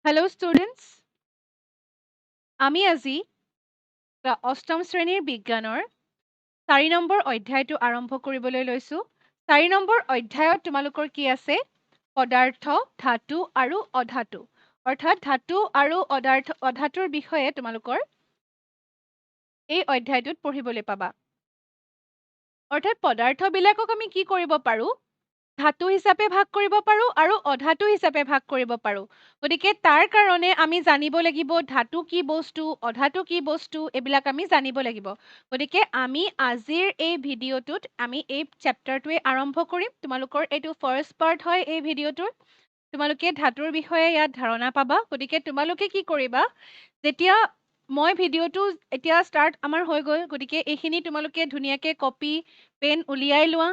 Hello students, আমি আজি অষ্টম শ্ৰেণীৰ বিজ্ঞানৰ 4 নম্বৰ অধ্যায়টো আৰম্ভ কৰিবলৈ লৈছো। 4 নম্বৰ অধ্যায়ত তোমালোকৰ কি আছে? পদাৰ্থ, ধাতু আৰু অধাতু। অৰ্থাৎ ধাতু আৰু অধাতুৰ বিষয়ে তোমালোকৰ এই অধ্যায়টোত পঢ়িবলৈ পাবা। অৰ্থাৎ পদাৰ্থবিলাকক আমি কি কৰিব পাৰো? ধাতু হিচাপে ভাগ কৰিব পাৰো আৰু অধাতু হিচাপে ভাগ কৰিব পাৰো। গতিকে তাৰ কাৰণে আমি জানিব লাগিব ধাতু কি বস্তু, অধাতু কি বস্তু, এইবিলাক আমি জানিব লাগিব। গতিকে আমি আজিৰ এই ভিডিঅ'টোত আমি এই চেপ্টাৰটোৱে আৰম্ভ কৰিম। তোমালোকৰ এইটো ফাৰ্ষ্ট পাৰ্ট হয় এই ভিডিঅ'টোৰ। তোমালোকে ধাতুৰ বিষয়ে ইয়াত ধাৰণা পাবা। গতিকে তোমালোকে কি কৰিবা, যেতিয়া মই ভিডিঅ'টো এতিয়া ষ্টাৰ্ট আমাৰ হৈ গ'ল, গতিকে এইখিনি তোমালোকে ধুনীয়াকৈ কপি পেন উলিয়াই লোৱা,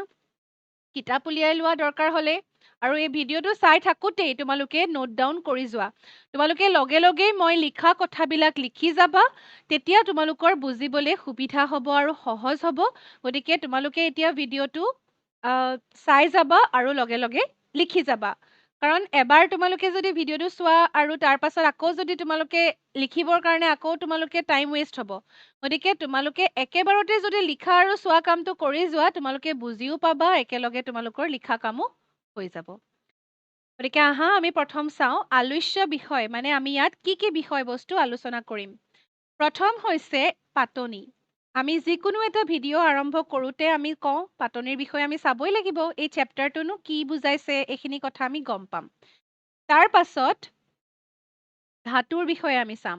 কিতাপ উলিয়াই লোৱা দৰকাৰ হ'লে, আৰু এই ভিডিঅ'টো চাই থাকোঁতেই তোমালোকে নোট ডাউন কৰি যোৱা। তোমালোকে লগে লগেই মই লিখা কথাবিলাক লিখি যাবা, তেতিয়া তোমালোকৰ বুজিবলৈ সুবিধা হ'ব আৰু সহজ হ'ব। গতিকে তোমালোকে এতিয়া ভিডিঅ'টো চাই যাবা আৰু লগে লগে লিখি যাবা। কাৰণ এবাৰ তোমালোকে যদি ভিডিঅ'টো চোৱা আৰু তাৰ পাছত আকৌ যদি তোমালোকে লিখিবৰ কাৰণে আকৌ তোমালোকে টাইম ৱেষ্ট হ'ব। গতিকে তোমালোকে একেবাৰতে যদি লিখা আৰু চোৱা কামটো কৰি যোৱা, তোমালোকে বুজিও পাবা, একেলগে তোমালোকৰ লিখা কামো হৈ যাব। গতিকে আহা আমি প্ৰথম চাওঁ আলোচ্য বিষয়, মানে আমি ইয়াত কি কি বিষয়বস্তু আলোচনা কৰিম। প্ৰথম হৈছে পাতনি। আমি যিকোনো এটা ভিডিঅ' আৰম্ভ কৰোঁতে আমি কওঁ পাতনিৰ বিষয়ে আমি চাবই লাগিব, এই চেপ্টাৰটোনো কি বুজাইছে এইখিনি কথা আমি গম পাম। তাৰ পাছত ধাতুৰ বিষয়ে আমি চাম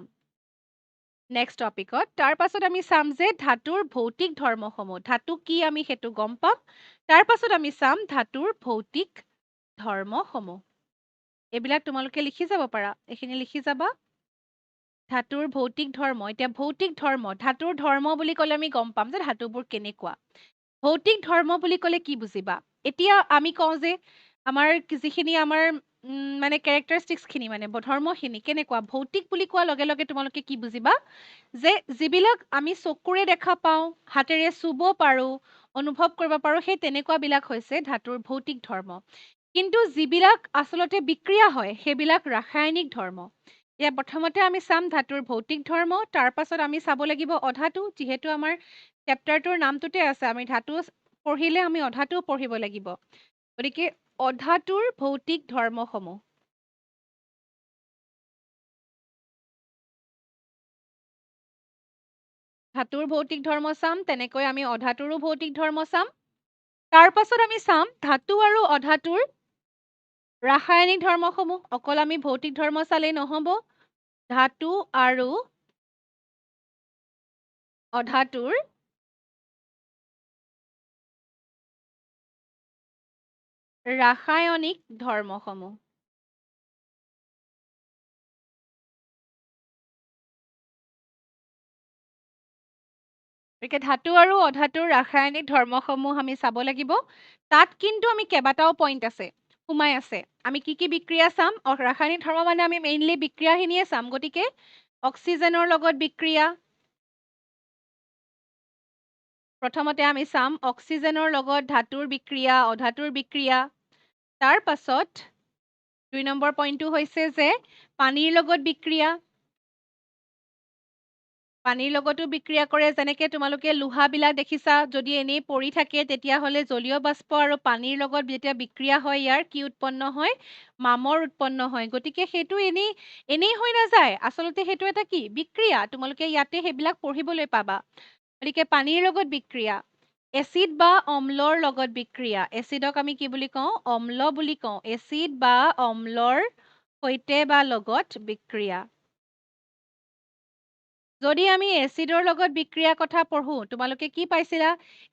নেক্সট টপিকত। তাৰ পাছত আমি চাম যে ধাতুৰ ভৌতিক ধৰ্মসমূহ, ধাতু কি আমি সেইটো গম পাম। তাৰ পাছত আমি চাম ধাতুৰ ভৌতিক ধৰ্মসমূহ। এইবিলাক তোমালোকে লিখি যাব পাৰা, এইখিনি লিখি যাবা। ধাতুৰ ভৌতিক ধৰ্ম। এতিয়া ভৌতিক ধৰ্ম, ধাতুৰ ধৰ্ম বুলি ক'লে আমি গম পাম যে ধাতুবোৰ কেনেকুৱা। ভৌতিক ধৰ্ম বুলি ক'লে কি বুজিবা? এতিয়া আমি কওঁ যে আমাৰ যিখিনি আমাৰ মানে কেৰেক্টাৰিষ্টিক্সখিনি, মানে ধৰ্মখিনি কেনেকুৱা। ভৌতিক বুলি কোৱাৰ লগে লগে তোমালোকে কি বুজিবা, যে যিবিলাক আমি চকুৰে দেখা পাওঁ, হাতেৰে চুব পাৰোঁ, অনুভৱ কৰিব পাৰোঁ, সেই তেনেকুৱাবিলাক হৈছে ধাতুৰ ভৌতিক ধৰ্ম। কিন্তু যিবিলাক আচলতে বিক্ৰিয়া হয় সেইবিলাক ৰাসায়নিক ধৰ্ম। এতিয়া প্ৰথমতে আমি চাম ধাতুৰ ভৌতিক ধৰ্ম, তাৰ পাছত আমি চাব লাগিব অধাতু। যিহেতু আমাৰ চেপ্টাৰটোৰ নামটোতে আছে, আমি ধাতু পঢ়িলে আমি অধাতুও পঢ়িব লাগিব। গতিকে অধাতুৰ ভৌতিক ধৰ্মসমূহ। ধাতুৰ ভৌতিক ধৰ্ম চাম, তেনেকৈ আমি অধাতুৰো ভৌতিক ধৰ্ম চাম। তাৰ পাছত আমি চাম ধাতু আৰু অধাতুৰ ৰাসায়নিক ধৰ্মসমূহ। অকল আমি ভৌতিক ধৰ্ম চালেই নহ'ব, ধাতু আৰু অধাতুৰ ৰাসায়নিক ধৰ্মসমূহ। গতিকে ধাতু আৰু অধাতুৰ ৰাসায়নিক ধৰ্মসমূহ আমি চাব লাগিব। তাত কিন্তু আমি কেইবাটাও পইণ্ট আছে, সোমাই আছে। আমি কি কি বিক্ৰিয়া চাম? ৰাসায়নিক ধৰ্ম মানে আমি মেইনলি বিক্ৰিয়াখিনিয়ে চাম। গতিকে অক্সিজেনৰ লগত বিক্ৰিয়া, প্ৰথমতে আমি চাম অক্সিজেনৰ লগত ধাতুৰ বিক্ৰিয়া, অধাতুৰ বিক্ৰিয়া। তাৰ পাছত 2 নম্বৰ পইণ্টটো হৈছে যে পানীৰ লগত বিক্ৰিয়া। পানীৰ লগতো বিক্ৰিয়া কৰে, যেনেকৈ তোমালোকে লোহাবিলাক দেখিছা, যদি এনেই পৰি থাকে তেতিয়াহ'লে জলীয় বাষ্প আৰু পানীৰ লগত যেতিয়া বিক্ৰিয়া হয়, ইয়াৰ কি উৎপন্ন হয়? মামৰ উৎপন্ন হয়। গতিকে সেইটো এনেই হৈ নাযায়, আচলতে সেইটো এটা কি? বিক্ৰিয়া। তোমালোকে ইয়াতে সেইবিলাক পঢ়িবলৈ পাবা। গতিকে পানীৰ লগত বিক্ৰিয়া, এচিড বা অম্লৰ লগত বিক্ৰিয়া। এচিডক আমি কি বুলি কওঁ? অম্ল বুলি কওঁ। এচিড বা অম্লৰ সৈতে বা লগত বিক্ৰিয়া। যদি আমি এচিডৰ লগত বিক্ৰিয়াৰ কথা পঢ়োঁ, তোমালোকে কি পাইছিলা?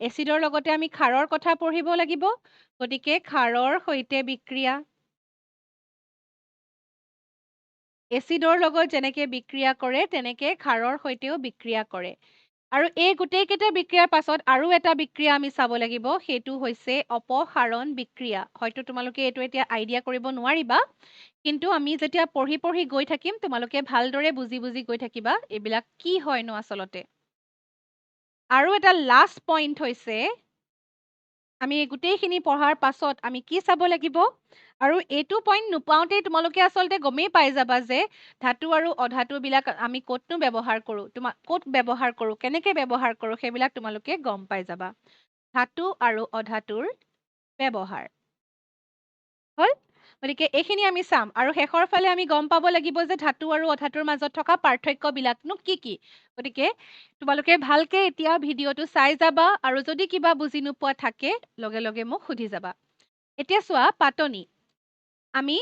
এচিডৰ লগতে আমি ক্ষাৰৰ কথা পঢ়িব লাগিব। গতিকে ক্ষাৰৰ সৈতে বিক্ৰিয়া। এচিডৰ লগত যেনেকৈ বিক্ৰিয়া কৰে, তেনেকৈ ক্ষাৰৰ সৈতেও বিক্ৰিয়া কৰে। আৰু এই গোটেইকেইটা বিক্ৰিয়াৰ পাছত আৰু এটা বিক্ৰিয়া আমি চাব লাগিব, সেইটো হৈছে অপসাৰণ বিক্ৰিয়া। হয়তো তোমালোকে এইটো এতিয়া আইডিয়া কৰিব নোৱাৰিবা, কিন্তু আমি যেতিয়া পঢ়ি পঢ়ি গৈ থাকিম, তোমালোকে ভালদৰে বুজি বুজি গৈ থাকিবা এইবিলাক কি হয়নো আচলতে। আৰু এটা লাষ্ট পইণ্ট হৈছে আমি এই গোটেইখিনি পঢ়াৰ পাছত আমি কি চাব লাগিব আৰু এইটো পইণ্ট নোপাওঁতেই তোমালোকে আচলতে গমেই পাই যাবা যে ধাতু আৰু অধাতুবিলাক আমি ক'তনো ব্যৱহাৰ কৰোঁ ক'ত ব্যৱহাৰ কৰোঁ কেনেকৈ ব্যৱহাৰ কৰোঁ সেইবিলাক তোমালোকে গম পাই যাবা ধাতু আৰু অধাতুৰ ব্যৱহাৰ হ'ল গতিকে এইখিনি আমি চাম আৰু শেষৰ ফালে আমি গম পাব লাগিব যে ধাতু আৰু অধাতুৰ মাজত থকা পাৰ্থক্যবিলাকনো কি কি গতিকে তোমালোকে ভালকে এতিয়া ভিডিঅ'টো চাই যাবা আৰু যদি কিবা বুজি নোপোৱা থাকে লগে লগে মোক সুধি যাবা এতিয়া চোৱা পাতনি আমি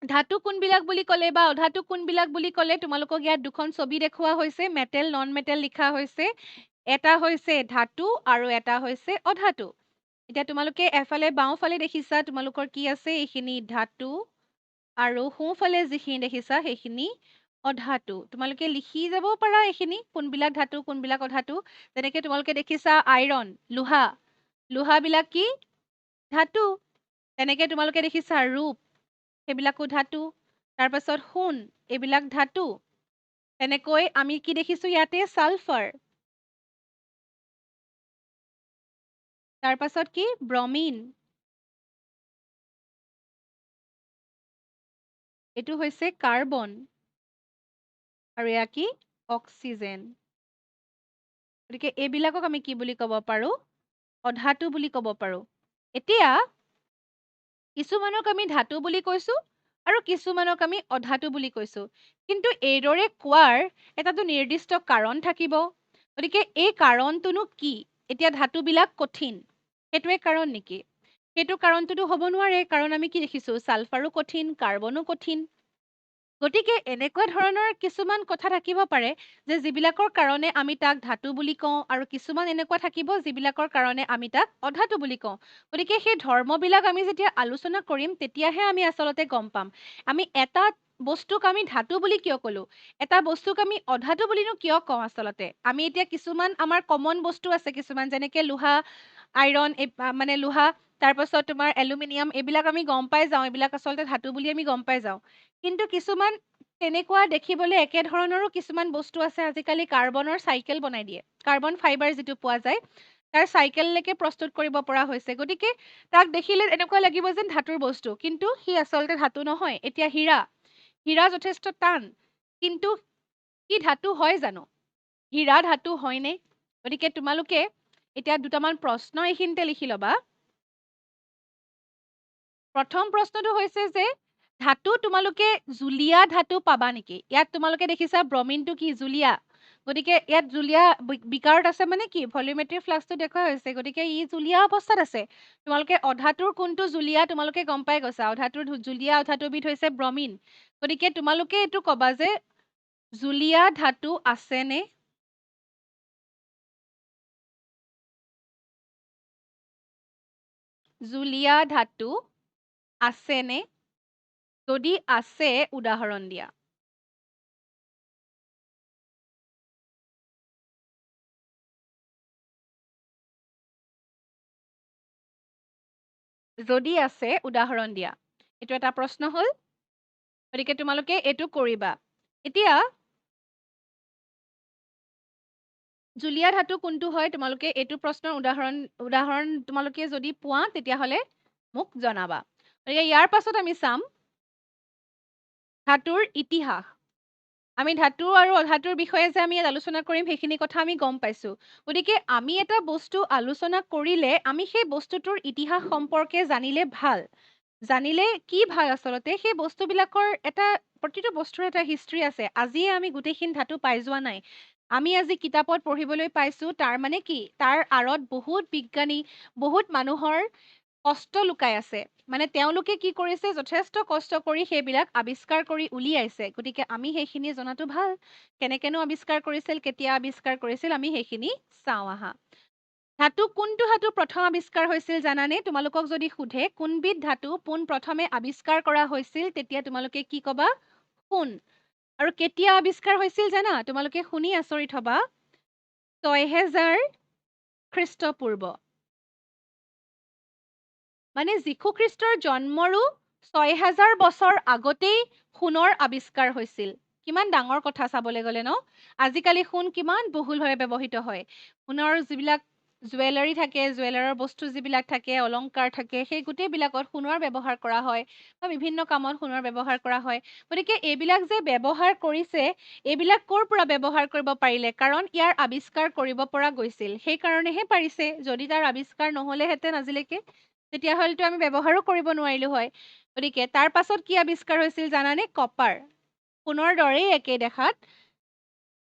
ধাতু কোনবিলাক বুলি ক'লে বা অধাতু কোনবিলাক বুলি ক'লে তোমালোকক ইয়াত দুখন ছবি দেখুওৱা হৈছে মেটেল নন মেটেল লিখা হৈছে এটা হৈছে ধাতু আৰু এটা হৈছে অধাতু এতিয়া তোমালোকে এফালে বাওঁফালে দেখিছা তোমালোকৰ কি আছে এইখিনি ধাতু আৰু সোঁফালে যিখিনি দেখিছা সেইখিনি অধাতু তোমালোকে লিখি যাব পাৰা এইখিনি কোনবিলাক ধাতু কোনবিলাক অধাতু যেনেকৈ তোমালোকে দেখিছা আইৰণ লোহা লোহাবিলাক কি ধাতু তেনেকৈ তোমালোকে দেখিছা ৰূপ সেইবিলাকো ধাতু তাৰপাছত সোণ এইবিলাক ধাতু তেনেকৈ আমি কি দেখিছোঁ ইয়াতে ছালফাৰ তাৰপাছত কি ব্ৰমিন এইটো হৈছে কাৰ্বন আৰু এয়া কি অক্সিজেন গতিকে এইবিলাকক আমি কি বুলি ক'ব পাৰোঁ অধাতু বুলি ক'ব পাৰোঁ এতিয়া কিছুমানক আমি ধাতু বুলি কৈছোঁ আৰু কিছুমানক আমি অধাতু বুলি কৈছোঁ কিন্তু এইদৰে কোৱাৰ এটাতো নিৰ্দিষ্ট কাৰণ থাকিব গতিকে এই কাৰণটোনো কি এতিয়া ধাতুবিলাক কঠিন সেইটোৱে কাৰণ নেকি সেইটো কাৰণটোতো হ'ব নোৱাৰে কাৰণ আমি কি দেখিছোঁ ছালফাৰো কঠিন কাৰ্বনো কঠিন গতিকে এনেকুৱা ধৰণৰ কিছুমান কথা থাকিব পাৰে যে যিবিলাকৰ কাৰণে আমি তাক ধাতু বুলি কওঁ আৰু কিছুমান এনেকুৱা থাকিব যিবিলাকৰ কাৰণে আমি তাক অধাতু বুলি কওঁ গতিকে সেই ধৰ্মবিলাক আমি যেতিয়া আলোচনা কৰিম তেতিয়াহে আমি আচলতে গম পাম আমি এটা বস্তুক আমি ধাতু বুলি কিয় ক'লো এটা বস্তুক আমি অধাতু বুলিনো কিয় কওঁ আচলতে আমি এতিয়া কিছুমান আমাৰ কমন বস্তু আছে কিছুমান যেনেকৈ লোহা আইৰণ মানে লোহা তাৰপাছত তোমাৰ এলুমিনিয়াম এইবিলাক আমি গম পাই যাওঁ এইবিলাক আচলতে ধাতু বুলি আমি গম পাই যাওঁ কিন্তু কিছুমান তেনেকুৱা দেখিবলৈ একেধৰণৰো কিছুমান বস্তু আছে আজিকালি কাৰ্বনৰ চাইকেল বনাই দিয়ে কাৰ্বন ফাইবাৰ যিটো পোৱা যায় তাৰ চাইকেললৈকে প্ৰস্তুত কৰিব পৰা হৈছে গতিকে তাক দেখিলে এনেকুৱা লাগিব যেন ধাতুৰ বস্তু কিন্তু সি আচলতে ধাতু নহয় এতিয়া হীৰা যথেষ্ট টান কিন্তু কি ধাতু হয় জানো হীৰা ধাতু হয়নে গতিকে তোমালোকে এতিয়া দুটামান প্ৰশ্ন এইখিনিতে লিখি ল'বা প্ৰথম প্ৰশ্নটো হৈছে যে ধাতু তোমালোকে জুলীয়া ধাতু পাবা নেকি ইয়াত তোমালোকে দেখিছা ব্ৰমিনটো কি জুলীয়া গতিকে ইয়াত জুলীয়া বিকাৰত আছে মানে কি ভলিউমেট্ৰিক ফ্লাক্সটো দেখুওৱা হৈছে গতিকে ই জুলীয়া অৱস্থাত আছে তোমালোকে অধাতুৰ কোনটো জুলীয়া তোমালোকে গম পাই গৈছা অধাতুৰ জুলীয়া অধাতুবিধ হৈছে ব্ৰমিন গতিকে তোমালোকে এইটো ক'বা যে জুলীয়া ধাতু আছেনে জুলীয়া ধাতু আছেনে যদি আছে উদাহৰণ দিয়া যদি আছে উদাহৰণ দিয়া এইটো এটা প্ৰশ্ন হ'ল গতিকে তোমালোকে এইটো কৰিবা এতিয়া জুলীয়া ধাতু কোনটো হয় তোমালোকে এইটো প্ৰশ্নৰ উদাহৰণ তোমালোকে যদি পোৱা তেতিয়াহ'লে মোক জনাবা গতিকে ইয়াৰ পাছত আমি চাম ধাতুৰ ইতিহাস আমি ধাতু আৰু অধাতুৰ বিষয়ে যে আমি আলোচনা কৰিম সেইখিনি কথা আমি গম পাইছোঁ গতিকে আমি এটা বস্তু আলোচনা কৰিলে আমি সেই বস্তুটোৰ ইতিহাস সম্পৰ্কে জানিলে ভাল জানিলে কি ভাল আচলতে সেই বস্তুবিলাকৰ এটা প্ৰতিটো বস্তুৰ এটা হিষ্ট্ৰী আছে আজিয়ে আমি গোটেইখিনি ধাতু পাই যোৱা নাই আমি আজি কিতাপত পঢ়িবলৈ পাইছোঁ তাৰ মানে কি তাৰ আঁৰত বহুত বিজ্ঞানী বহুত মানুহৰ কষ্ট লুকাই আছে মানে তেওঁলোকে কি কৰিছে যথেষ্ট কষ্ট কৰি সেইবিলাক আৱিষ্কাৰ কৰি উলিয়াইছে গতিকে আমি সেইখিনি জনাটো ভাল কেনেকেনো আৱিষ্কাৰ কৰিছিল কেতিয়া আৱিষ্কাৰ কৰিছিল আমি সেইখিনি চাওঁ আহা ধাতু কোনটো ধাতু প্ৰথম আৱিষ্কাৰ হৈছিল জানানে তোমালোকক যদি সোধে কোনবিধ ধাতু পোনপ্ৰথমে আৱিষ্কাৰ কৰা হৈছিল তেতিয়া তোমালোকে কি ক'বা সোণ আৰু কেতিয়া আৱিষ্কাৰ হৈছিল জানা তোমালোকে শুনি আচৰিত হ'বা ৬০০০ খ্ৰীষ্টপূৰ্ব মানে যীশু খ্ৰীষ্টৰ জন্মৰো ৬০০০ বছৰ আগতেই সোণৰ আৱিষ্কাৰ হৈছিল কিমান ডাঙৰ কথা চাবলৈ গ'লে ন আজিকালি সোণ কিমান বহুলভাৱে ব্যৱহৃত হয় সোণৰ যিবিলাক জুৱেলাৰী থাকে, জুৱেলাৰৰ বস্তু যিবিলাক থাকে, অলংকাৰ থাকে, সেই গোটেইবিলাকত সোণৰ ব্যৱহাৰ কৰা হয় বা বিভিন্ন কামত সোণৰ ব্যৱহাৰ কৰা হয়। গতিকে এইবিলাক যে ব্যৱহাৰ কৰিছে, এইবিলাক ক'ৰ পৰা ব্যৱহাৰ কৰিব পাৰিলে? কাৰণ ইয়াৰ আৱিষ্কাৰ কৰিব পৰা গৈছিল। সেইকাৰণেহে পাৰিছে। যদি তাৰ আৱিষ্কাৰ নহ'লেহেঁতেন আজিলৈকে, তেতিয়াহ'লেতো আমি ব্যৱহাৰো কৰিব নোৱাৰিলোঁ হয়। গতিকে তাৰ পাছত কি আৱিষ্কাৰ হৈছিল জানানে? কপাৰ। সোণৰ দৰেই একেই দেখাত,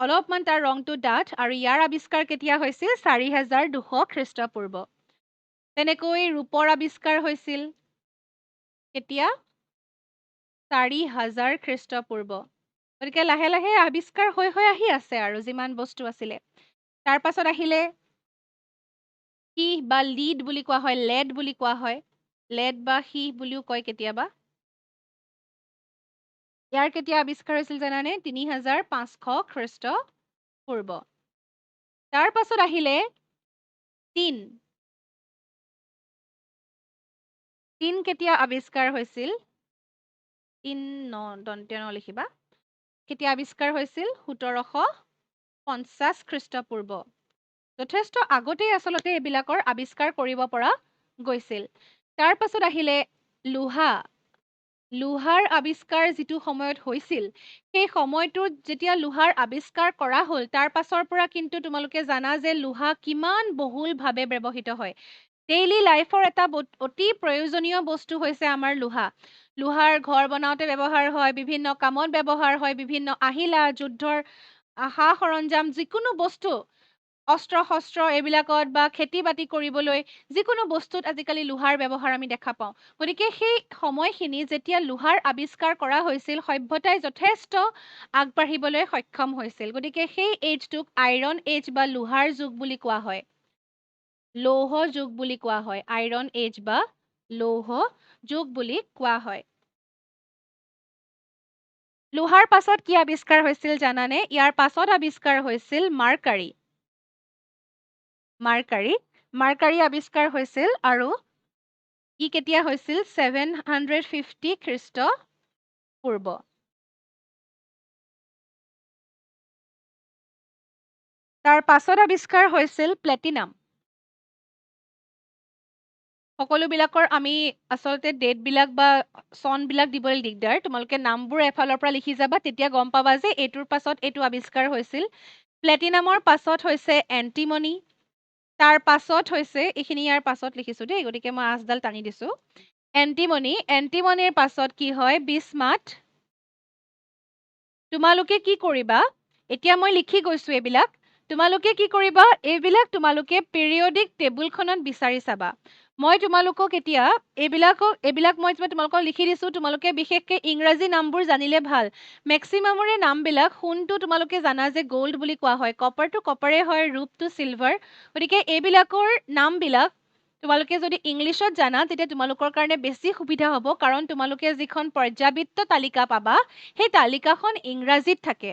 অলপমান তাৰ ৰংটো ডাঠ, আৰু ইয়াৰ আৱিষ্কাৰ কেতিয়া হৈছিল? 4200 খ্ৰীষ্টপূৰ্ব। তেনেকৈ ৰূপৰ আৱিষ্কাৰ হৈছিল কেতিয়া? 4000 খ্ৰীষ্টপূৰ্ব। গতিকে লাহে লাহে আৱিষ্কাৰ হৈ হৈ আহি আছে আৰু যিমান বস্তু আছিলে। তাৰ পাছত আহিলে সীহ বা লিড বুলি কোৱা হয়, লেড বুলি কোৱা হয়, লেড বা সীহ বুলিও কয় কেতিয়াবা। ইয়াৰ কেতিয়া আৱিষ্কাৰ হৈছিল জানানে? 3500 খ্ৰীষ্টপূৰ্ব। তাৰ পাছত আহিলে টিন। টিন কেতিয়া আৱিষ্কাৰ হৈছিল? টিন দন্ত্য ন লিখিবা। কেতিয়া আৱিষ্কাৰ হৈছিল? 1750 খ্ৰীষ্টপূৰ্ব। যথেষ্ট আগতেই আচলতে এইবিলাকৰ আৱিষ্কাৰ কৰিব পৰা গৈছিল। তাৰ পাছত আহিলে লোহা। লোহাৰ আৱিষ্কাৰ যিটো সময়ত হৈছিল, সেই সময়টোত যেতিয়া লোহাৰ আৱিষ্কাৰ কৰা হ'ল, তাৰ পাছৰ পৰা কিন্তু তোমালোকে জানা যে লোহা কিমান বহুলভাৱে ব্যৱহৃত হয়। ডেইলি লাইফৰ এটা অতি প্ৰয়োজনীয় বস্তু হৈছে আমাৰ লোহা। লোহাৰ ঘৰ বনাওঁতে ব্যৱহাৰ হয়, বিভিন্ন কামত ব্যৱহাৰ হয়, বিভিন্ন আহিলা, যুদ্ধৰ সা সৰঞ্জাম, যিকোনো বস্তু, অস্ত্ৰ শস্ত্ৰ এইবিলাকত বা খেতি বাতি কৰিবলৈ যিকোনো বস্তুত আজিকালি লোহাৰ ব্যৱহাৰ আমি দেখা পাওঁ। গতিকে সেই সময়খিনি যেতিয়া লোহাৰ আৱিষ্কাৰ কৰা হৈছিল, সভ্যতাই যথেষ্ট আগবাঢ়িবলৈ সক্ষম হৈছিল। গতিকে সেই এইজটোক আইৰণ এজ বা লোহাৰ যুগ বুলি কোৱা হয়, লৌহ যুগ বুলি কোৱা হয়, আইৰণ এজ বা লৌহ যুগ বুলি কোৱা হয়। লোহাৰ পাছত কি আৱিষ্কাৰ হৈছিল জানানে? ইয়াৰ পাছত আৱিষ্কাৰ হৈছিল মাৰ্কাৰী। মাৰ্কাৰী আৱিষ্কাৰ হৈছিল, আৰু ই কেতিয়া হৈছিল? 750 খ্ৰীষ্টপূৰ্ব। তাৰ পাছত আৱিষ্কাৰ হৈছিল প্লেটিনাম। সকলোবিলাকৰ আমি আচলতে ডেটবিলাক বা চনবিলাক দিবলৈ দিগদাৰ। তোমালোকে নামবোৰ এফালৰ পৰা লিখি যাবা, তেতিয়া গম পাবা যে এইটোৰ পাছত এইটো আৱিষ্কাৰ হৈছিল। প্লেটিনামৰ পাছত হৈছে এণ্টিমনি। তাৰ পাছত হৈছে, এইখিনি ইয়াৰ পাছত লিখিছোঁ দেই, গতিকে মই আঁচডাল টানি দিছোঁ। এণ্টিমনিৰ পাছত কি হয়? বিস্মাথ। তোমালোকে কি কৰিবা? এতিয়া মই লিখি গৈছোঁ এইবিলাক। তোমালোকে কি কৰিবা? এইবিলাক তোমালোকে পিৰিয়ডিক টেবুলখনত বিচাৰি চাবা। মই তোমালোকক এতিয়া এইবিলাক মই তোমালোকক লিখি দিছোঁ। তোমালোকে বিশেষকৈ ইংৰাজী নামবোৰ জানিলে ভাল। মেক্সিমামৰে নামবিলাক, সোণটো তোমালোকে জানা যে গ'ল্ড বুলি কোৱা হয়, কপাৰটো কপাৰে হয়, ৰূপটো চিলভাৰ। গতিকে এইবিলাকৰ নামবিলাক তোমালোকে যদি ইংলিছত জানা, তেতিয়া তোমালোকৰ কাৰণে বেছি সুবিধা হ'ব, কাৰণ তোমালোকে যিখন পৰ্যাবৃত্ত তালিকা পাবা, সেই তালিকাখন ইংৰাজীত থাকে।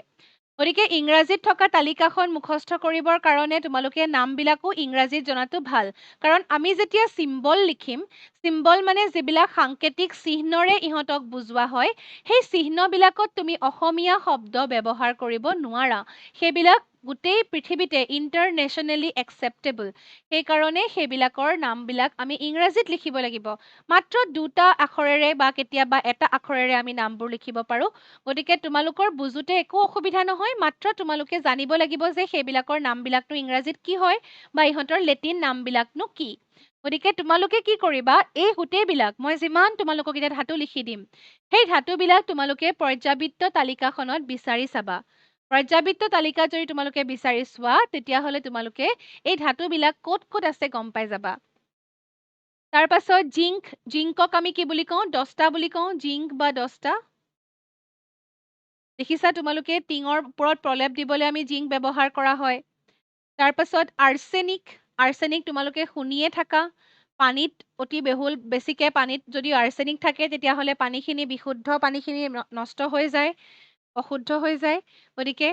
গতিকে ইংৰাজীত থকা তালিকাখন মুখস্থ কৰিবৰ কাৰণে তোমালোকে নামবিলাকো ইংৰাজীত জনাটো ভাল। কাৰণ আমি যেতিয়া চিম্বল লিখিম, চিম্বল মানে যিবিলাক সাংকেতিক চিহ্নৰে ইহঁতক বুজোৱা হয়, সেই চিহ্নবিলাকত তুমি অসমীয়া শব্দ ব্যৱহাৰ কৰিব নোৱাৰা। সেইবিলাক গোটেই পৃথিৱীতে ইণ্টাৰনেশ্যনেলি একচেপ্টেবল। সেইকাৰণে সেইবিলাকৰ নামবিলাক আমি ইংৰাজীত লিখিব লাগিব। মাত্ৰ 2টা আখৰেৰে বা কেতিয়াবা এটা আখৰেৰে আমি নামবোৰ লিখিব পাৰোঁ। গতিকে তোমালোকৰ বুজোতে একো অসুবিধা নহয়, মাত্ৰ তোমালোকে জানিব লাগিব যে সেইবিলাকৰ নামবিলাকনো ইংৰাজীত কি হয় বা ইহঁতৰ লেটিন নামবিলাকনো কি। গতিকে তোমালোকে কি কৰিবা? এই গোটেইবিলাক মই যিমান তোমালোকক এতিয়া ধাতু লিখি দিম, সেই ধাতুবিলাক তোমালোকে পৰ্যাবৃত্ত তালিকাখনত বিচাৰি চাবা। পৰ্যাবৃত্ত তালিকাত যদি তোমালোকে বিচাৰি চোৱা, তেতিয়াহ'লে তোমালোকে এই ধাতুবিলাক ক'ত ক'ত আছে গম পাই যাবা। তাৰ পাছত জিংকক আমি কি বুলি কওঁ? দস্তা বুলি কওঁ, জিংক বা দস্তা। দেখিছা তোমালোকে, টিঙৰ ওপৰত প্ৰলেপ দিবলৈ আমি জিংক ব্যৱহাৰ কৰা হয়। তাৰ পাছত আৰ্ছেনিক তোমালোকে শুনিয়ে থাকা। পানীত অতি বেছিকৈ পানীত যদি আৰ্ছেনিক থাকে, তেতিয়াহ'লে পানীখিনি বিশুদ্ধ পানীখিনি নষ্ট হৈ যায়, অশুদ্ধ হৈ যায়। গতিকে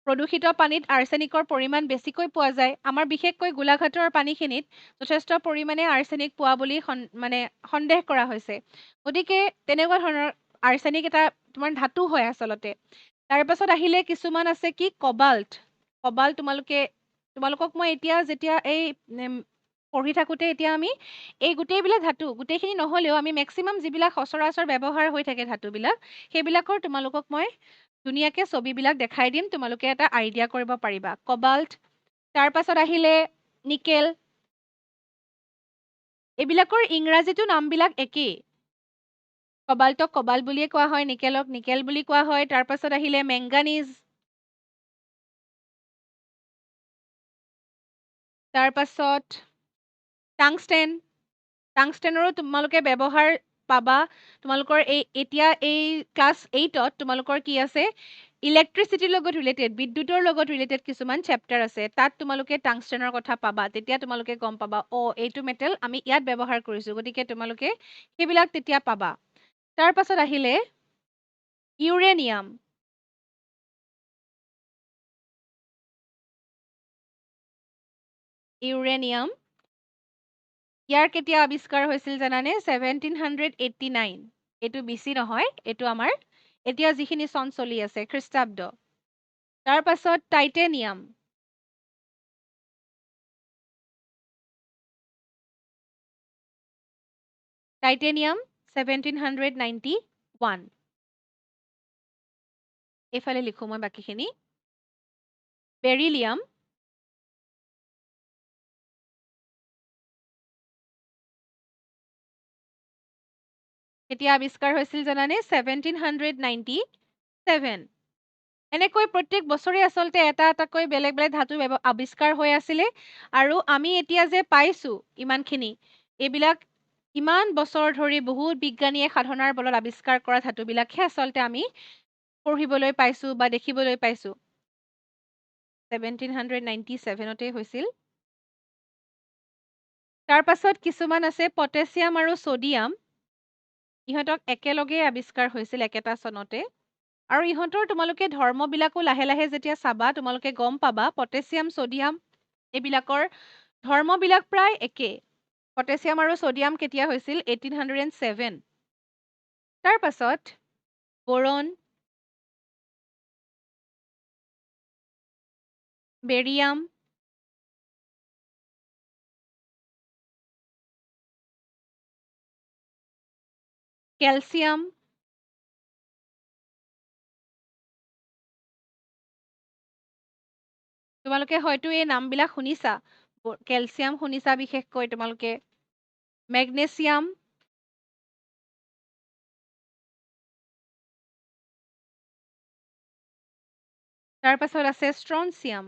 প্ৰদূষিত পানীত আৰ্ছেনিকৰ পৰিমাণ বেছিকৈ পোৱা যায়। আমাৰ বিশেষকৈ গোলাঘাটৰ পানীখিনিত যথেষ্ট পৰিমাণে আৰ্ছেনিক পোৱা বুলি সন্দেহ কৰা হৈছে। গতিকে তেনেকুৱা ধৰণৰ আৰ্ছেনিক এটা তোমাৰ ধাতু হয় আচলতে। তাৰ পাছত আহিলে কিছুমান আছে কি? কবাল্ট তোমালোকক মই এতিয়া যেতিয়া এই পঢ়ি থাকোঁতে এতিয়া আমি এই গোটেইবিলাক ধাতু গোটেইখিনি নহ'লেও আমি মেক্সিমাম যিবিলাক সচৰাচৰ ব্যৱহাৰ হৈ থাকে ধাতুবিলাক সেইবিলাকৰ তোমালোকক মই ধুনীয়াকৈ ছবিবিলাক দেখাই দিম তোমালোকে এটা আইডিয়া কৰিব পাৰিবা কবাল্ট তাৰ পাছত আহিলে নিকেল এইবিলাকৰ ইংৰাজীটো নামবিলাক একেই কবাল্টক কবাল্ট বুলিয়ে কোৱা হয় নিকেলক নিকেল বুলি কোৱা হয় তাৰ পাছত আহিলে মেংগানিজ তাৰ পাছত টাংষ্টেন টাংষ্টেনৰো তোমালোকে ব্যৱহাৰ পাবা তোমালোকৰ এতিয়া এই ক্লাছ 8ত তোমালোকৰ কি আছে ইলেক্ট্ৰিচিটিৰ লগত ৰিলেটেড বিদ্যুতৰ লগত ৰিলেটেড কিছুমান চেপ্টাৰ আছে তাত তোমালোকে টাংষ্টেনৰ কথা পাবা তেতিয়া তোমালোকে গম পাবা এইটো মেটেল আমি ইয়াত ব্যৱহাৰ কৰিছোঁ গতিকে তোমালোকে সেইবিলাক তেতিয়া পাবা তাৰ পাছত আহিলে ইউৰেনিয়াম ইয়াৰ কেতিয়া আৱিষ্কাৰ হৈছিল জানানে 1789 এইটো বেছি নহয় এইটো আমাৰ এতিয়া যিখিনি চন চলি আছে খ্ৰীষ্টাব্দ তাৰ পাছত টাইটেনিয়াম 1791 এইফালে লিখো মই বাকীখিনি বেৰিলিয়াম কেতিয়া আৱিষ্কাৰ হৈছিল জানানে 1797 এনেকৈ প্ৰত্যেক বছৰে আচলতে এটা এটাকৈ বেলেগ বেলেগ ধাতু আৱিষ্কাৰ হৈ আছিলে আৰু আমি এতিয়া যে পাইছো ইমানখিনি এইবিলাক ইমান বছৰ ধৰি বহুত বিজ্ঞানীয়ে সাধনাৰ বলত আৱিষ্কাৰ কৰা ধাতুবিলাকহে আচলতে আমি পঢ়িবলৈ পাইছো বা দেখিবলৈ পাইছো 1797তে হৈছিল তাৰ পাছত কিছুমান আছে পটেছিয়াম আৰু সোডিয়াম ইহঁতক একেলগে আৱিষ্কাৰ হৈছিল একেটা চনতে আৰু ইহঁতৰ তোমালোকে ধৰ্মবিলাকো লাহে লাহে যেতিয়া চাবা তোমালোকে গম পাবা পটেছিয়াম সোডিয়াম এইবিলাকৰ ধৰ্মবিলাক প্ৰায় একে পটেছিয়াম আৰু সোডিয়াম কেতিয়া হৈছিল 1807 তাৰ পাছত বোৰন বেৰিয়াম কেলছিয়াম তোমালোকে হয়তো এই নামবিলাক শুনিছা কেলছিয়াম শুনিছা বিশেষকৈ তোমালোকে মেগনেছিয়াম তাৰ পাছত আছে ষ্ট্ৰনছিয়াম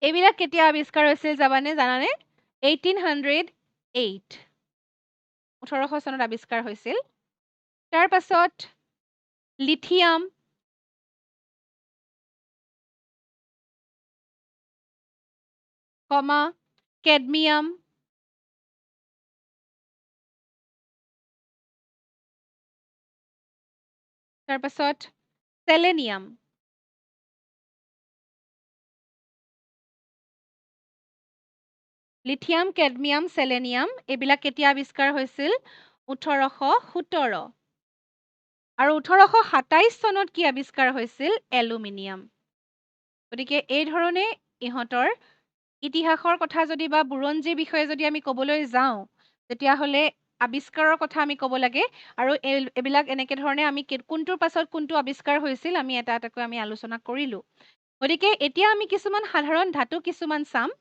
এইবিলাক কেতিয়া আৱিষ্কাৰ হৈছিল জানানে 1808 1800 চনত আৱিষ্কাৰ হৈছিল তাৰ পাছত লিথিয়াম কমা কেডমিয়াম তাৰ পাছত সেলেনিয়াম লিথিয়াম কেডমিয়াম সেলেনিয়াম এইবিলাক কেতিয়া আৱিষ্কাৰ হৈছিল 1817 আৰু 1827 চনত কি আৱিষ্কাৰ হৈছিল এলুমিনিয়াম গতিকে এই ধৰণে ইহঁতৰ ইতিহাসৰ কথা যদি বা বুৰঞ্জীৰ বিষয়ে যদি আমি ক'বলৈ যাওঁ তেতিয়াহ'লে আৱিষ্কাৰৰ কথা আমি ক'ব লাগে আৰু এইবিলাক এনেকে ধৰণে আমি কোনটোৰ পাছত কোনটো আৱিষ্কাৰ হৈছিল আমি এটা এটাকৈ আমি আলোচনা কৰিলো গতিকে এতিয়া আমি কিছুমান সাধাৰণ ধাতু কিছুমান চাম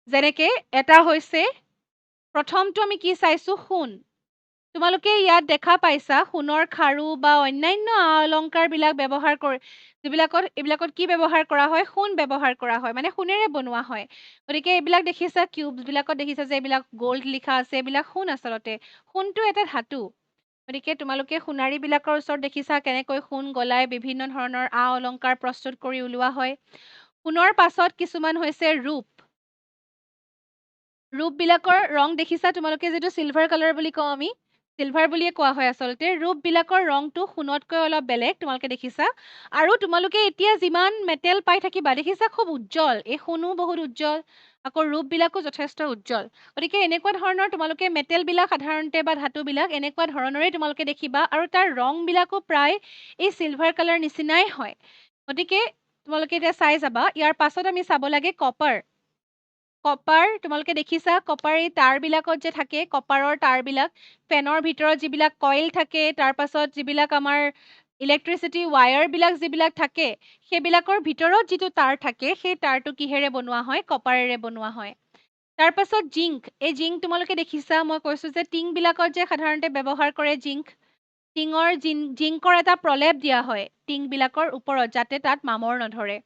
যেনেকে এটা হৈছে প্ৰথমটো আমি কি চাইছো সোণ তোমালোকে ইয়াত দেখা পাইছা সোণৰ খাৰু বা অন্যান্য অলংকাৰবিলাক ব্যৱহাৰ কৰি এইবিলাকত কি ব্যৱহাৰ কৰা হয় সোণ ব্যৱহাৰ কৰা হয় মানে সোণেৰে বনোৱা হয় গতিকে এইবিলাক দেখিছা কিউবছবিলাকত দেখিছা যে এইবিলাক গোল্ড লিখা আছে এইবিলাক সোণ আচলতে সোণটো এটা ধাতু গতিকে তোমালোকে সোণাৰীবিলাকৰ ওচৰত দেখিছা কেনেকৈ সোণ গলাই বিভিন্ন ধৰণৰ অলংকাৰ প্ৰস্তুত কৰি উলিওৱা হয় সোণৰ পাছত কিছুমান হৈছে ৰূপবিলাকৰ ৰং দেখিছা তোমালোকে যিটো চিলভাৰ কালাৰ বুলি কওঁ আমি সিলভাৰ বুলিয়ে কোৱা হয় আচলতে। ৰূপবিলাকৰ ৰংটো সোণতকৈ অলপ বেলেগ, তোমালোকে দেখিছা। আৰু তোমালোকে এতিয়া যিমান মেটেল পাই থাকিবা, দেখিছা খুব উজ্জ্বল। এই সোণো বহুত উজ্জ্বল, আকৌ ৰূপবিলাকো যথেষ্ট উজ্জ্বল। গতিকে এনেকুৱা ধৰণৰ তোমালোকে মেটেলবিলাক সাধাৰণতে বা ধাতুবিলাক এনেকুৱা ধৰণৰেই তোমালোকে দেখিবা, আৰু তাৰ ৰংবিলাকো প্ৰায় এই চিলভাৰ কালাৰ নিচিনাই হয়। গতিকে তোমালোকে এতিয়া চাই যাবা। ইয়াৰ পাছত আমি চাব লাগে কপাৰ। কপাৰ তোমালোকে দেখিছা, কপাৰ এই তাঁৰবিলাকত যে থাকে, কপাৰৰ তাঁৰবিলাক, ফেনৰ ভিতৰত যিবিলাক কইল থাকে, তাৰ পাছত যিবিলাক আমাৰ ইলেক্ট্ৰিচিটি ৱায়াৰবিলাক যিবিলাক থাকে, সেইবিলাকৰ ভিতৰত যিটো তাঁৰ থাকে, সেই তাঁৰটো কিহেৰে বনোৱা হয়? কপাৰেৰে বনোৱা হয়। তাৰ পাছত জিংক। এই জিংক তোমালোকে দেখিছা, মই কৈছো যে টিংবিলাকত যে সাধাৰণতে ব্যৱহাৰ কৰে জিংক। জিংকৰ এটা প্ৰলেপ দিয়া হয় টিংবিলাকৰ ওপৰত, যাতে তাত মামৰ নধৰে।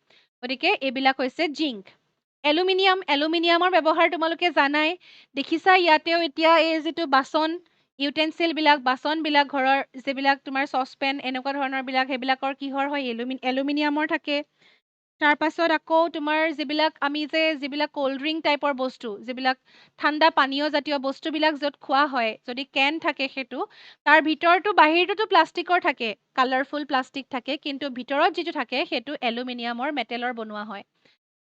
গতিকে এইবিলাক হৈছে জিংক। এলুমিনিয়ামৰ ব্যৱহাৰ তোমালোকে জানাই। দেখিছা ইয়াতেও এতিয়া এই যিটো বাচনবিলাক ঘৰৰ যিবিলাক তোমাৰ চচপেন এনেকুৱা ধৰণৰবিলাক, সেইবিলাকৰ কিহৰ হয়? এলুমিনিয়ামৰ থাকে। তাৰ পাছত আকৌ তোমাৰ যিবিলাক ক'ল্ড ড্ৰিংক টাইপৰ বস্তু, যিবিলাক ঠাণ্ডা পানীয় জাতীয় বস্তুবিলাক য'ত খোৱা হয়, যদি কেন থাকে সেইটো, তাৰ ভিতৰতো বাহিৰটোতো প্লাষ্টিকৰ থাকে, কালাৰফুল প্লাষ্টিক থাকে, কিন্তু ভিতৰত যিটো থাকে সেইটো এলুমিনিয়ামৰ মেটেলৰ বনোৱা হয়।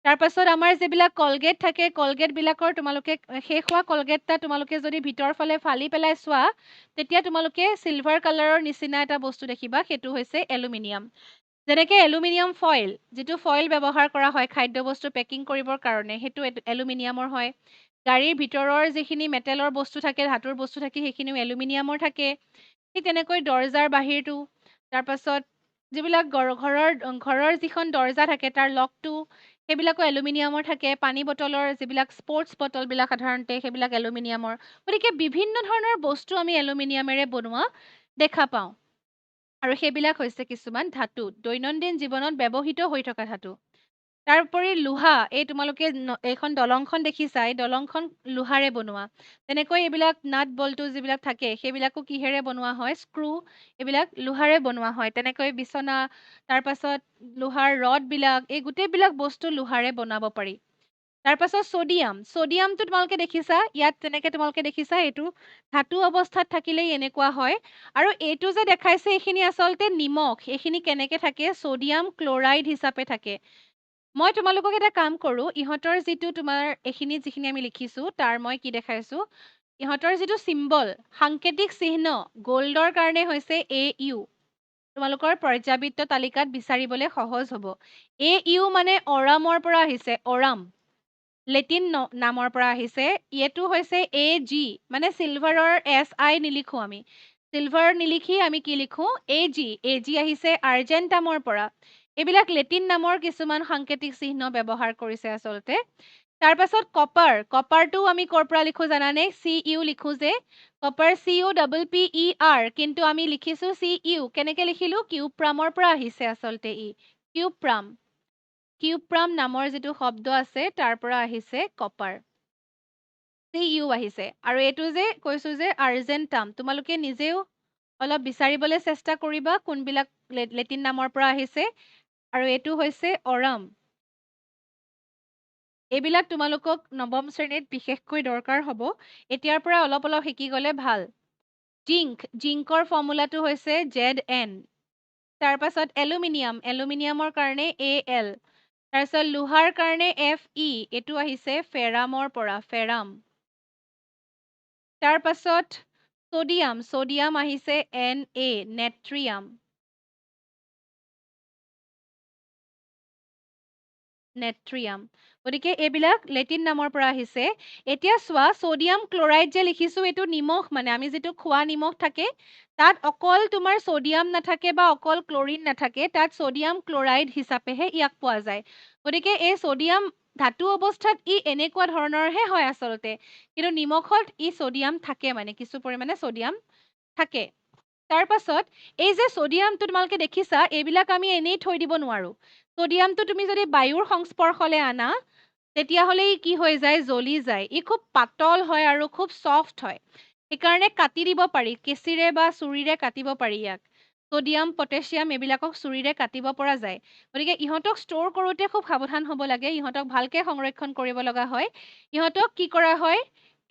তাৰ পাছত আমাৰ যিবিলাক কলগেট থাকে, কলগেটবিলাকৰ তোমালোকে শেষ হোৱা কলগেট এটা তোমালোকে যদি ভিতৰ ফালে ফালি পেলাই চোৱা, তেতিয়া তোমালোকে চিলভাৰ কালাৰৰ নিচিনা এটা বস্তু দেখিবা, সেইটো হৈছে এলুমিনিয়াম। যেনেকে এলুমিনিয়াম ফইল, যিটো ফইল ব্যৱহাৰ কৰা হয় খাদ্যবস্তু পেকিং কৰিবৰ কাৰণে, সেইটো এলুমিনিয়ামৰ হয়। গাড়ীৰ ভিতৰৰ যিখিনি মেটেলৰ বস্তু থাকে, ধাতুৰ বস্তু থাকে, সেইখিনিও এলুমিনিয়ামৰ থাকে। ঠিক তেনেকৈ দৰজাৰ বাহিৰটো, তাৰ পাছত যিবিলাক ঘৰৰ যিখন দৰজা থাকে, তাৰ লকটো, সেইবিলাকো এলুমিনিয়ামৰ থাকে। পানী বটলৰ যিবিলাক স্পৰ্টছ বটলবিলাক সাধাৰণতে সেইবিলাক এলুমিনিয়ামৰ। গতিকে বিভিন্ন ধৰণৰ বস্তু আমি এলুমিনিয়ামেৰে বনোৱা দেখা পাওঁ। আৰু সেইবিলাক হৈছে কিছুমান ধাতু, দৈনন্দিন জীৱনত ব্যৱহৃত হৈ থকা ধাতু। তাৰোপৰি লোহা, এই তোমালোকে এইখন দলংখন দেখিছা, এই দলংখন লোহাৰে বনোৱা। তেনেকৈ এইবিলাক নাট বল্টু যিবিলাক থাকে, সেইবিলাকো কিহেৰে বনোৱা হয়? স্ক্ৰু, এইবিলাক লোহাৰে বনোৱা হয়। তেনেকৈ বিচনা, তাৰ পাছত লোহাৰ ৰডবিলাক, এই গোটেইবিলাক বস্তু লোহাৰে বনাব পাৰি। তাৰ পাছত ছডিয়ামটো তোমালোকে দেখিছা, ইয়াত তেনেকে তোমালোকে দেখিছা, এইটো ধাতু অৱস্থাত থাকিলেই এনেকুৱা হয়। আৰু এইটো যে দেখাইছে, এইখিনি আচলতে নিমখ। এইখিনি কেনেকে থাকে? ছডিয়াম ক্লৰাইড হিচাপে থাকে। মই তোমালোকক এটা কাম কৰোঁ, ইহঁতৰ যিটো তোমাৰ এইখিনিত যিখিনি আমি লিখিছো, তাৰ মই কি দেখাইছো, ইহঁতৰ যিটো চিম্বল, সাংকেতিক চিহ্ন, গ'ল্ডৰ কাৰণে হৈছে AU। তোমালোকৰ পৰ্যাবৃত্ত তালিকাত বিচাৰিবলৈ সহজ হ'ব। AU মানে অৰামৰ পৰা আহিছে, অৰাম, লেটিন নামৰ পৰা আহিছে। এইটো হৈছে AG, মানে চিলভাৰৰ SI নিলিখো আমি। চিলভাৰ নিলিখি আমি কি লিখো? AG আহিছে আৰ্জেণ্টামৰ পৰা। এইবিলাক লেটিন নামৰ কিছুমান সাংকেতিক চিহ্ন ব্যৱহাৰ কৰিছে আচলতে। তাৰ পাছত কপাৰটো আমি ক'ৰ পৰা লিখো জানানে? CU লিখো যে, কপাৰ CUPPER, কিন্তু আমি লিখিছো CU। কেনেকে লিখিলো? কিউপ্ৰামৰ পৰা আহিছে আচলতে ই। কিউপ্ৰাম নামৰ যিটো শব্দ আছে, তাৰ পৰা আহিছে কপাৰ। CU আহিছে। আৰু এইটো যে কৈছো যে আৰ্জেণ্টাম, তোমালোকে নিজেও অলপ বিচাৰিবলৈ চেষ্টা কৰিবা কোনবিলাক লেটিন নামৰ পৰা আহিছে। আৰু এইটো হৈছে অৰাম। এইবিলাক তোমালোকক নৱম শ্ৰেণীত বিশেষকৈ দৰকাৰ হ'ব। এতিয়াৰ পৰা অলপ অলপ শিকি গ'লে ভাল। জিংকৰ ফৰ্মুলাটো হৈছে ZN। তাৰ পাছত এলুমিনিয়ামৰ কাৰণে AL। তাৰপিছত লোহাৰ কাৰণে FE, এইটো আহিছে ফেৰামৰ পৰা, ফেৰাম। তাৰ পাছত ছডিয়াম আহিছে Na, নেট্ৰিয়াম। গতিকে এইবিলাক লেটিন নামৰ পৰা আহিছে। এতিয়া চোৱা, ছডিয়াম ক্লৰাইড যে লিখিছো, এইটো নিমখ, মানে আমি যিটো খোৱা নিমখ থাকে, তাত অকল তোমাৰ ছডিয়াম নাথাকে বা অকল ক্লৰিন নাথাকে, তাত ছডিয়াম ক্লৰাইড হিচাপেহে ইয়াক পোৱা যায়। গতিকে এই ছডিয়াম ধাতু অৱস্থাত ই এনেকুৱা ধৰণৰহে হয় আচলতে, কিন্তু নিমখত ই ছডিয়াম থাকে, মানে কিছু পৰিমাণে ছডিয়াম থাকে। তাৰ পাছত এই যে ছডিয়ামটো তোমালোকে দেখিছা, এইবিলাক আমি এনেই থৈ দিব নোৱাৰো। ছডিয়ামটো তুমি যদি বায়ুৰ সংস্পৰ্শলৈ আনা, তেতিয়াহ'লে ই কি হৈ যায়? জ্বলি যায়। ই খুব পাতল হয় আৰু খুব ছফ্ট হয়। সেইকাৰণে কাটি দিব পাৰি, কেঁচিৰে বা চুৰিৰে কাটিব পাৰি ইয়াক। ছডিয়াম, পটাছিয়াম এইবিলাকক চুৰিৰে কাটিব পৰা যায়। গতিকে ইহঁতক ষ্ট'ৰ কৰোঁতে খুব সাৱধান হ'ব লাগে, ইহঁতক ভালকৈ সংৰক্ষণ কৰিব লগা হয়। ইহঁতক কি কৰা হয়?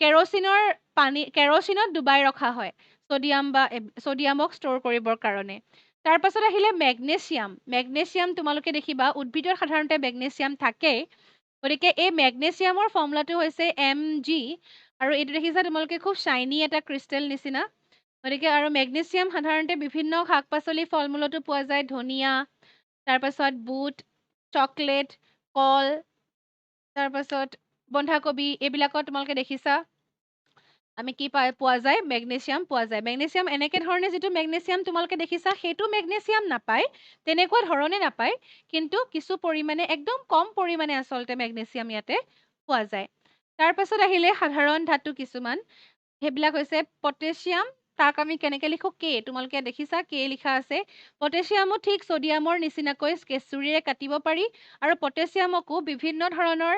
কেৰচিনত ডুবাই ৰখা হয়। সোডিয়াম বা সোডিয়ামক ষ্ট'ৰ কৰিবৰ কাৰণে। তাৰ পাছত আহিলে মেগনেছিয়াম। মেগনেছিয়াম তোমালোকে দেখিবা উদ্ভিদত সাধাৰণতে মেগনেছিয়াম থাকেই। গতিকে এই মেগনেছিয়ামৰ ফৰ্মুলাটো হৈছে Mg আৰু এইটো দেখিছা তোমালোকে খুব শ্বাইনি এটা ক্ৰিষ্টেল নিচিনা। গতিকে আৰু মেগনেছিয়াম সাধাৰণতে বিভিন্ন শাক-পাচলি ফল-মূলতো পোৱা যায়, ধনিয়া, তাৰ পাছত বুট, চকলেট, কল, তাৰ পাছত বন্ধাকবি এইবিলাকত তোমালোকে দেখিছা আমি কি পোৱা যায় মেগনেছিয়াম পোৱা যায়। মেগনেছিয়াম এনেকে ধৰণে যিটো মেগনেছিয়াম তোমালোকে দেখিছা সেইটো মেগনেছিয়াম নাপায়, তেনেকুৱা ধৰণে নাপায়, কিন্তু কিছু পৰিমাণে একদম কম পৰিমাণে আচলতে মেগনেছিয়াম ইয়াতে পোৱা যায়। তাৰ পাছত আহিলে সাধাৰণ ধাতু কিছুমান, সেইবিলাক হৈছে পটেছিয়াম, তাক আমি কেনেকে লিখো কে, তোমালোকে দেখিছা কে লিখা আছে। পটেছিয়ামো ঠিক ছডিয়ামৰ নিচিনাকৈ কেঁচুৰিৰে কাটিব পাৰি আৰু পটেছিয়ামকো বিভিন্ন ধৰণৰ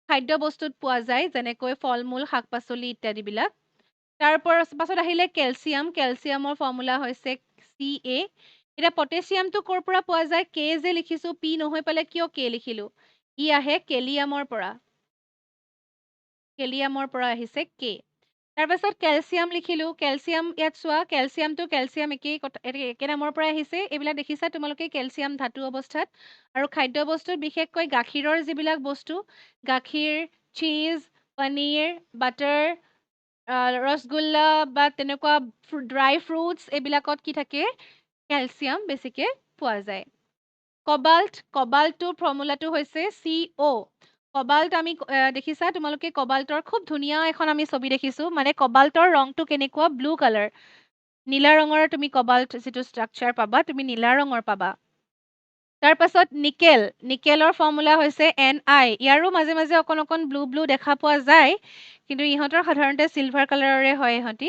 খাদ্য বস্তুত পোৱা যায়, যেনেকৈ ফল-মূল, শাক-পাচলি ইত্যাদিবিলাক। তাৰ পাছত আহিলে কেলছিয়াম। কেলছিয়ামৰ ফৰ্মুলা হৈছে Ca। এতিয়া পটেছিয়ামটো ক'ৰ পৰা পোৱা যায়? কে যে লিখিছো, পি নহৈ পেলাই কিয় কে লিখিলো? ই আহে কেলিয়ামৰ পৰা। কেলিয়ামৰ পৰা আহিছে কে। তাৰ পাছত কেলছিয়াম লিখিলো। কেলছিয়াম ইয়াত চোৱা, কেলছিয়ামটো কেলছিয়াম একে নামৰ পৰা আহিছে। এইবিলাক দেখিছা তোমালোকে কেলছিয়াম ধাতু অৱস্থাত। আৰু খাদ্য বস্তুত বিশেষকৈ গাখীৰৰ যিবিলাক বস্তু, গাখীৰ, চীজ, পনীৰ, বাটাৰ, ৰসগোল্লা বা তেনেকুৱা ড্ৰাই ফ্ৰুটছ এইবিলাকত কি থাকে? কেলছিয়াম বেছিকে পোৱা যায়। কবাল্টটোৰ ফৰ্মুলাটো হৈছে CO। কবাল্ট আমি দেখিছা তোমালোকে কবাল্টৰ খুব ধুনীয়া এখন আমি ছবি দেখিছো, মানে কবাল্টৰ ৰংটো কেনেকুৱা ব্লু কালাৰ। নীলা ৰঙৰ তুমি কবাল্ট যিটো ষ্ট্ৰাকচাৰ পাবা তুমি নীলা ৰঙৰ পাবা। তাৰ পাছত নিকেলৰ ফৰ্মুলা হৈছে Ni। ইয়াৰো মাজে মাজে অকণ ব্লু দেখা পোৱা যায়, কিন্তু ইহঁতৰ সাধাৰণতে চিলভাৰ কালাৰৰে হয় ইহঁতি।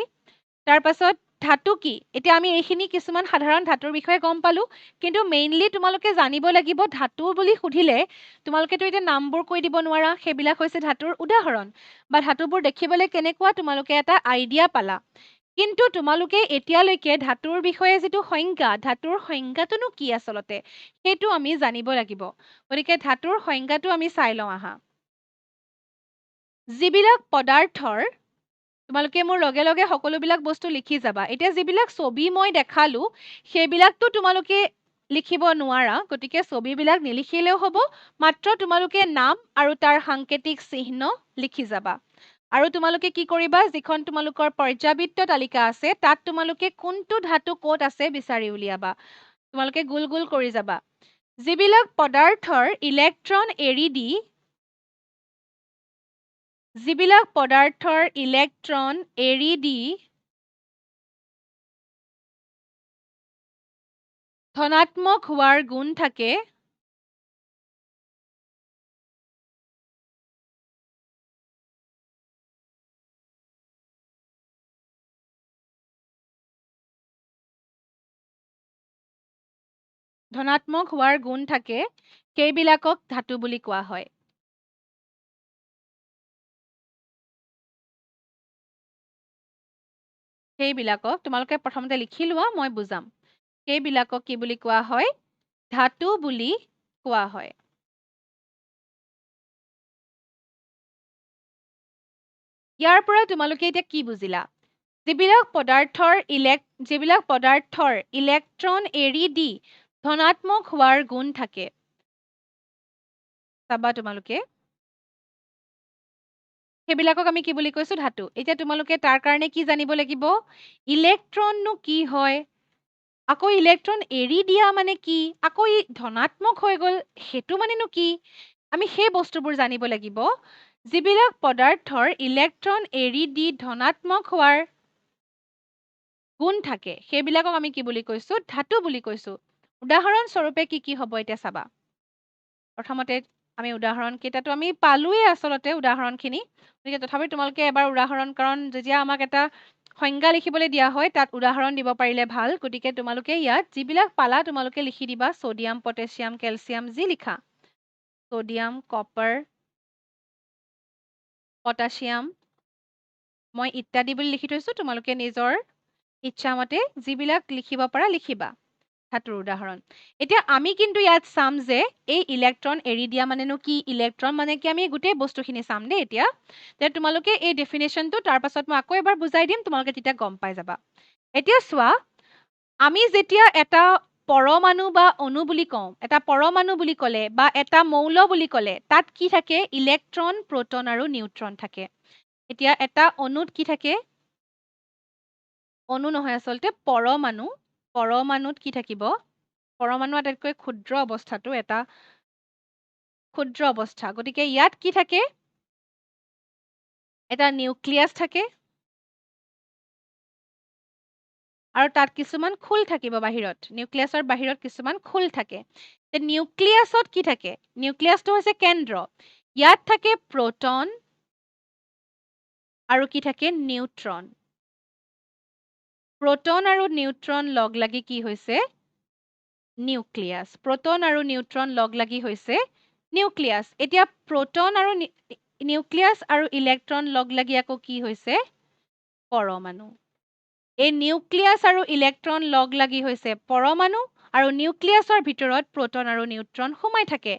তাৰ পাছত ধাতু কি? এতিয়া আমি এইখিনি কিছুমান সাধাৰণ ধাতুৰ বিষয়ে গম পালো, কিন্তু মেইনলি তোমালোকে জানিব লাগিব ধাতু বুলি সুধিলে তোমালোকেতো এতিয়া নামবোৰ কৈ দিব নোৱাৰা, সেইবিলাক হৈছে ধাতুৰ উদাহৰণ বা ধাতুবোৰ দেখিবলৈ কেনেকুৱা তোমালোকে এটা আইডিয়া পালা। কিন্তু তোমালোকে এতিয়ালৈকে ধাতুৰ বিষয়ে যিটো সংজ্ঞা, ধাতুৰ সংজ্ঞাটোনো কি আচলতে, সেইটো আমি জানিব লাগিব। গতিকে ধাতুৰ সংজ্ঞাটো আমি চাই লওঁ আহা। যিবিলাক পদাৰ্থৰ, তোমালোকে মোৰ লগে লগে সকলোবিলাক বস্তু লিখি যাবা। এতিয়া যিবিলাক ছবি মই দেখালো সেইবিলাকতো তোমালোকে লিখিব নোৱাৰা, গতিকে ছবিবিলাক নিলিখিলেও হ'ব, মাত্ৰ তোমালোকে নাম আৰু তাৰ সাংকেতিক চিহ্ন লিখি যাবা। আৰু তোমালোকে কি কৰিবা, যিখন তোমালোকৰ পৰ্যাবৃত্ত তালিকা আছে তাত তোমালোকে কোনটো ধাতু ক'ত আছে বিচাৰি উলিয়াবা। তোমালোকে গোল গোল কৰি যাবা। যিবিলাক পদাৰ্থৰ ইলেক্ট্ৰন এৰি দি ধনাত্মক হোৱাৰ গুণ থাকে, সেইবিলাকক ধাতু বুলি কোৱা হয়। সেইবিলাকক তোমালোকে প্ৰথমতে লিখি লোৱা, মই বুজাম। সেইবিলাকক কি বুলি কোৱা হয়? ধাতু বুলি কোৱা হয়। ইয়াৰ পৰা তোমালোকে এতিয়া কি বুজিলা? যিবিলাক পদাৰ্থৰ ইলেক্ট্ৰন এৰি দি ধনাত্মক হোৱাৰ গুণ থাকে, চাবা তোমালোকে, সেইবিলাকক আমি কি বুলি কৈছো? ধাতু। এতিয়া তোমালোকে তাৰ কাৰণে কি জানিব লাগিব? ইলেক্ট্ৰননো কি হয়, আকৌ ইলেক্ট্ৰন এৰি দিয়া মানে কি, আকৌ ই ধনাত্মক হৈ গ'ল সেইটো মানেনো কি, আমি সেই বস্তুবোৰ জানিব লাগিব। যিবিলাক পদাৰ্থৰ ইলেক্ট্ৰন এৰি দি ধনাত্মক হোৱাৰ গুণ থাকে সেইবিলাকক আমি কি বুলি কৈছো? ধাতু বুলি কৈছো। উদাহৰণ স্বৰূপে কি কি হ'ব এতিয়া চাবা। প্ৰথমতে আমি উদাহৰণ কেইটাতো আমি পালোৱে আচলতে উদাহৰণখিনি, গতিকে তথাপি তোমালোকে এবাৰ উদাহৰণ, কাৰণ যেতিয়া আমাক এটা সংজ্ঞা লিখিবলৈ দিয়া হয় তাত উদাহৰণ দিব পাৰিলে ভাল। গতিকে তোমালোকে ইয়াত যিবিলাক পালা তোমালোকে লিখি দিবা, ছডিয়াম, পটেছিয়াম, কেলছিয়াম যি লিখা, ছডিয়াম, কপাৰ, পটাছিয়াম, মই ইত্যাদি বুলি লিখি থৈছো, তোমালোকে নিজৰ ইচ্ছামতে যিবিলাক লিখিব পাৰা লিখিবা ধাতুৰ উদাহৰণ। এতিয়া আমি কিন্তু ইয়াত চাম যে এই ইলেক্ট্ৰন এৰি দিয়া মানেনো কি, ইলেক্ট্ৰন মানে কি, আমি গোটেই বস্তুখিনি চাম দেই এতিয়া। তোমালোকে এই ডেফিনেশ্যনটো তাৰ পাছত মই আকৌ এবাৰ বুজাই দিম, তোমালোকে তেতিয়া গম পাই যাবা। এতিয়া চোৱা আমি যেতিয়া এটা পৰমাণু বা অণু বুলি কওঁ এটা পৰমাণু বুলি ক'লে বা এটা মৌল বুলি ক'লে তাত কি থাকে ইলেক্ট্ৰন প্ৰটন আৰু নিউট্ৰন থাকে এতিয়া এটা অণুত কি থাকে অণু নহয় আচলতে পৰমাণু পৰমাণুত কি থাকিব পৰমাণু আটাইতকৈ ক্ষুদ্ৰ অৱস্থাটো এটা ক্ষুদ্ৰ অৱস্থা গতিকে ইয়াত কি থাকে এটা নিউক্লিয়াছ থাকে আৰু তাত কিছুমান খোল থাকিব বাহিৰত নিউক্লিয়াছৰ বাহিৰত কিছুমান খোল থাকে তে নিউক্লিয়াছত কি থাকে নিউক্লিয়াছটো হৈছে কেন্দ্ৰ ইয়াত থাকে প্ৰটন আৰু কি থাকে নিউট্ৰন প্ৰটন আৰু নিউট্ৰন লগ লাগি কি হৈছে নিউক্লিয়াছ প্ৰটন আৰু নিউট্ৰন লগ লাগি হৈছে নিউক্লিয়াছ এতিয়া প্ৰটন আৰু নিউক্লিয়াছ আৰু ইলেক্ট্ৰন লগ লাগি আকৌ কি হৈছে পৰমাণু এই নিউক্লিয়াছ আৰু ইলেক্ট্ৰন লগ লাগি হৈছে পৰমাণু আৰু নিউক্লিয়াছৰ ভিতৰত প্ৰটন আৰু নিউট্ৰন সোমাই থাকে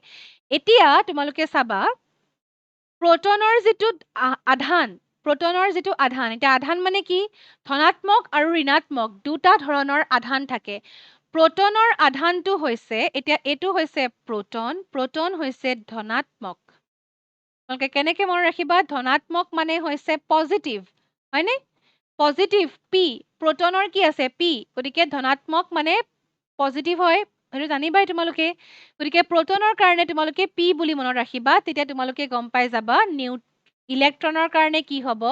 এতিয়া তোমালোকে চাবা প্ৰটনৰ যিটো আধান এতিয়া আধান মানে কি ধনাত্মক আৰু ঋণাত্মক দুটা ধৰণৰ আধান থাকে প্ৰটনৰ আধানটো হৈছে এতিয়া এইটো হৈছে প্ৰটন হৈছে ধনাত্মক তোমালোকে কেনেকে মনত ৰাখিবা ধনাত্মক মানে হৈছে পজিটিভ হয়নে পজিটিভ পি প্ৰটনৰ কি আছে পি গতিকে ধনাত্মক মানে পজিটিভ হয় সেইটো জানিবাই তোমালোকে গতিকে প্ৰটনৰ কাৰণে তোমালোকে পি বুলি মনত ৰাখিবা তেতিয়া তোমালোকে গম পাই যাবা ইলেক্ট্ৰনৰ কাৰণে কি হ'ব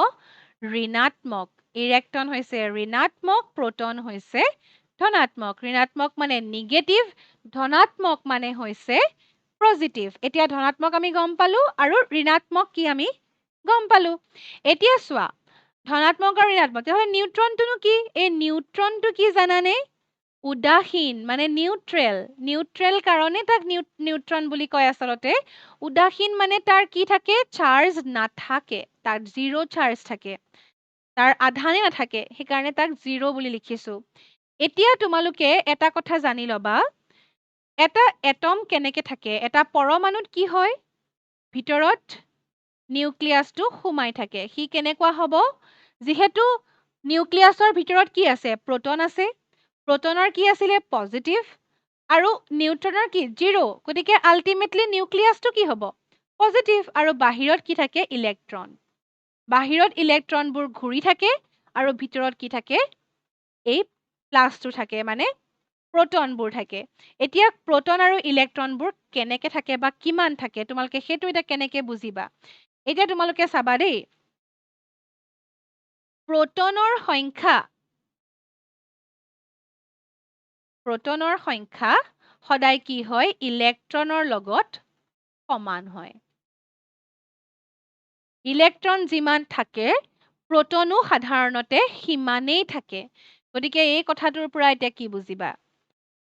ঋণাত্মক ইলেক্ট্ৰন হৈছে ঋণাত্মক প্ৰটন হৈছে ধনাত্মক ঋণাত্মক মানে নিগেটিভ ধনাত্মক মানে হৈছে পজিটিভ এতিয়া ধনাত্মক আমি গম পালো আৰু ঋণাত্মক কি আমি গম পালো এতিয়া চোৱা ধনাত্মক আৰু ঋণাত্মক তেতিয়াহ'লে নিউট্ৰনটোনো কি এই নিউট্ৰনটো কি জানানে উদাসীন মানে নিউট্ৰেল কাৰণে তাক নিউট্ৰন বুলি কয় আচলতে উদাসীন মানে তাৰ কি থাকে চাৰ্জ নাথাকে তাত জিৰ' চাৰ্জ থাকে তাৰ আধানে নাথাকে সেইকাৰণে তাক জিৰ' বুলি লিখিছো এতিয়া তোমালোকে এটা কথা জানি ল'বা এটা এটম কেনেকে থাকে এটা পৰমাণুত কি হয় ভিতৰত নিউক্লিয়াছটো সোমাই থাকে সি কেনেকুৱা হ'ব যিহেতু নিউক্লিয়াছৰ ভিতৰত কি আছে প্ৰটন আছে প্ৰটনৰ কি আছিলে পজিটিভ আৰু নিউট্ৰনৰ কি জিৰ' গতিকে আল্টিমেটলি নিউক্লিয়াছটো কি হ'ব পজিটিভ আৰু বাহিৰত কি থাকে ইলেক্ট্ৰন বাহিৰত ইলেক্ট্ৰনবোৰ ঘূৰি থাকে আৰু ভিতৰত কি থাকে এই প্লাছটো থাকে মানে প্ৰটনবোৰ থাকে এতিয়া প্ৰটন আৰু ইলেক্ট্ৰনবোৰ কেনেকে থাকে বা কিমান থাকে তোমালোকে সেইটো এটা কেনেকে বুজিবা এতিয়া তোমালোকে চাবা দেই প্ৰটনৰ সংখ্যা সদায় কি হয় ইলেক্ট্ৰনৰ লগত সমান হয় ইলেক্ট্ৰন যিমান থাকে প্ৰটনো সাধাৰণতে সিমানেই থাকে গতিকে এই কথাটোৰ পৰা এতিয়া কি বুজিবা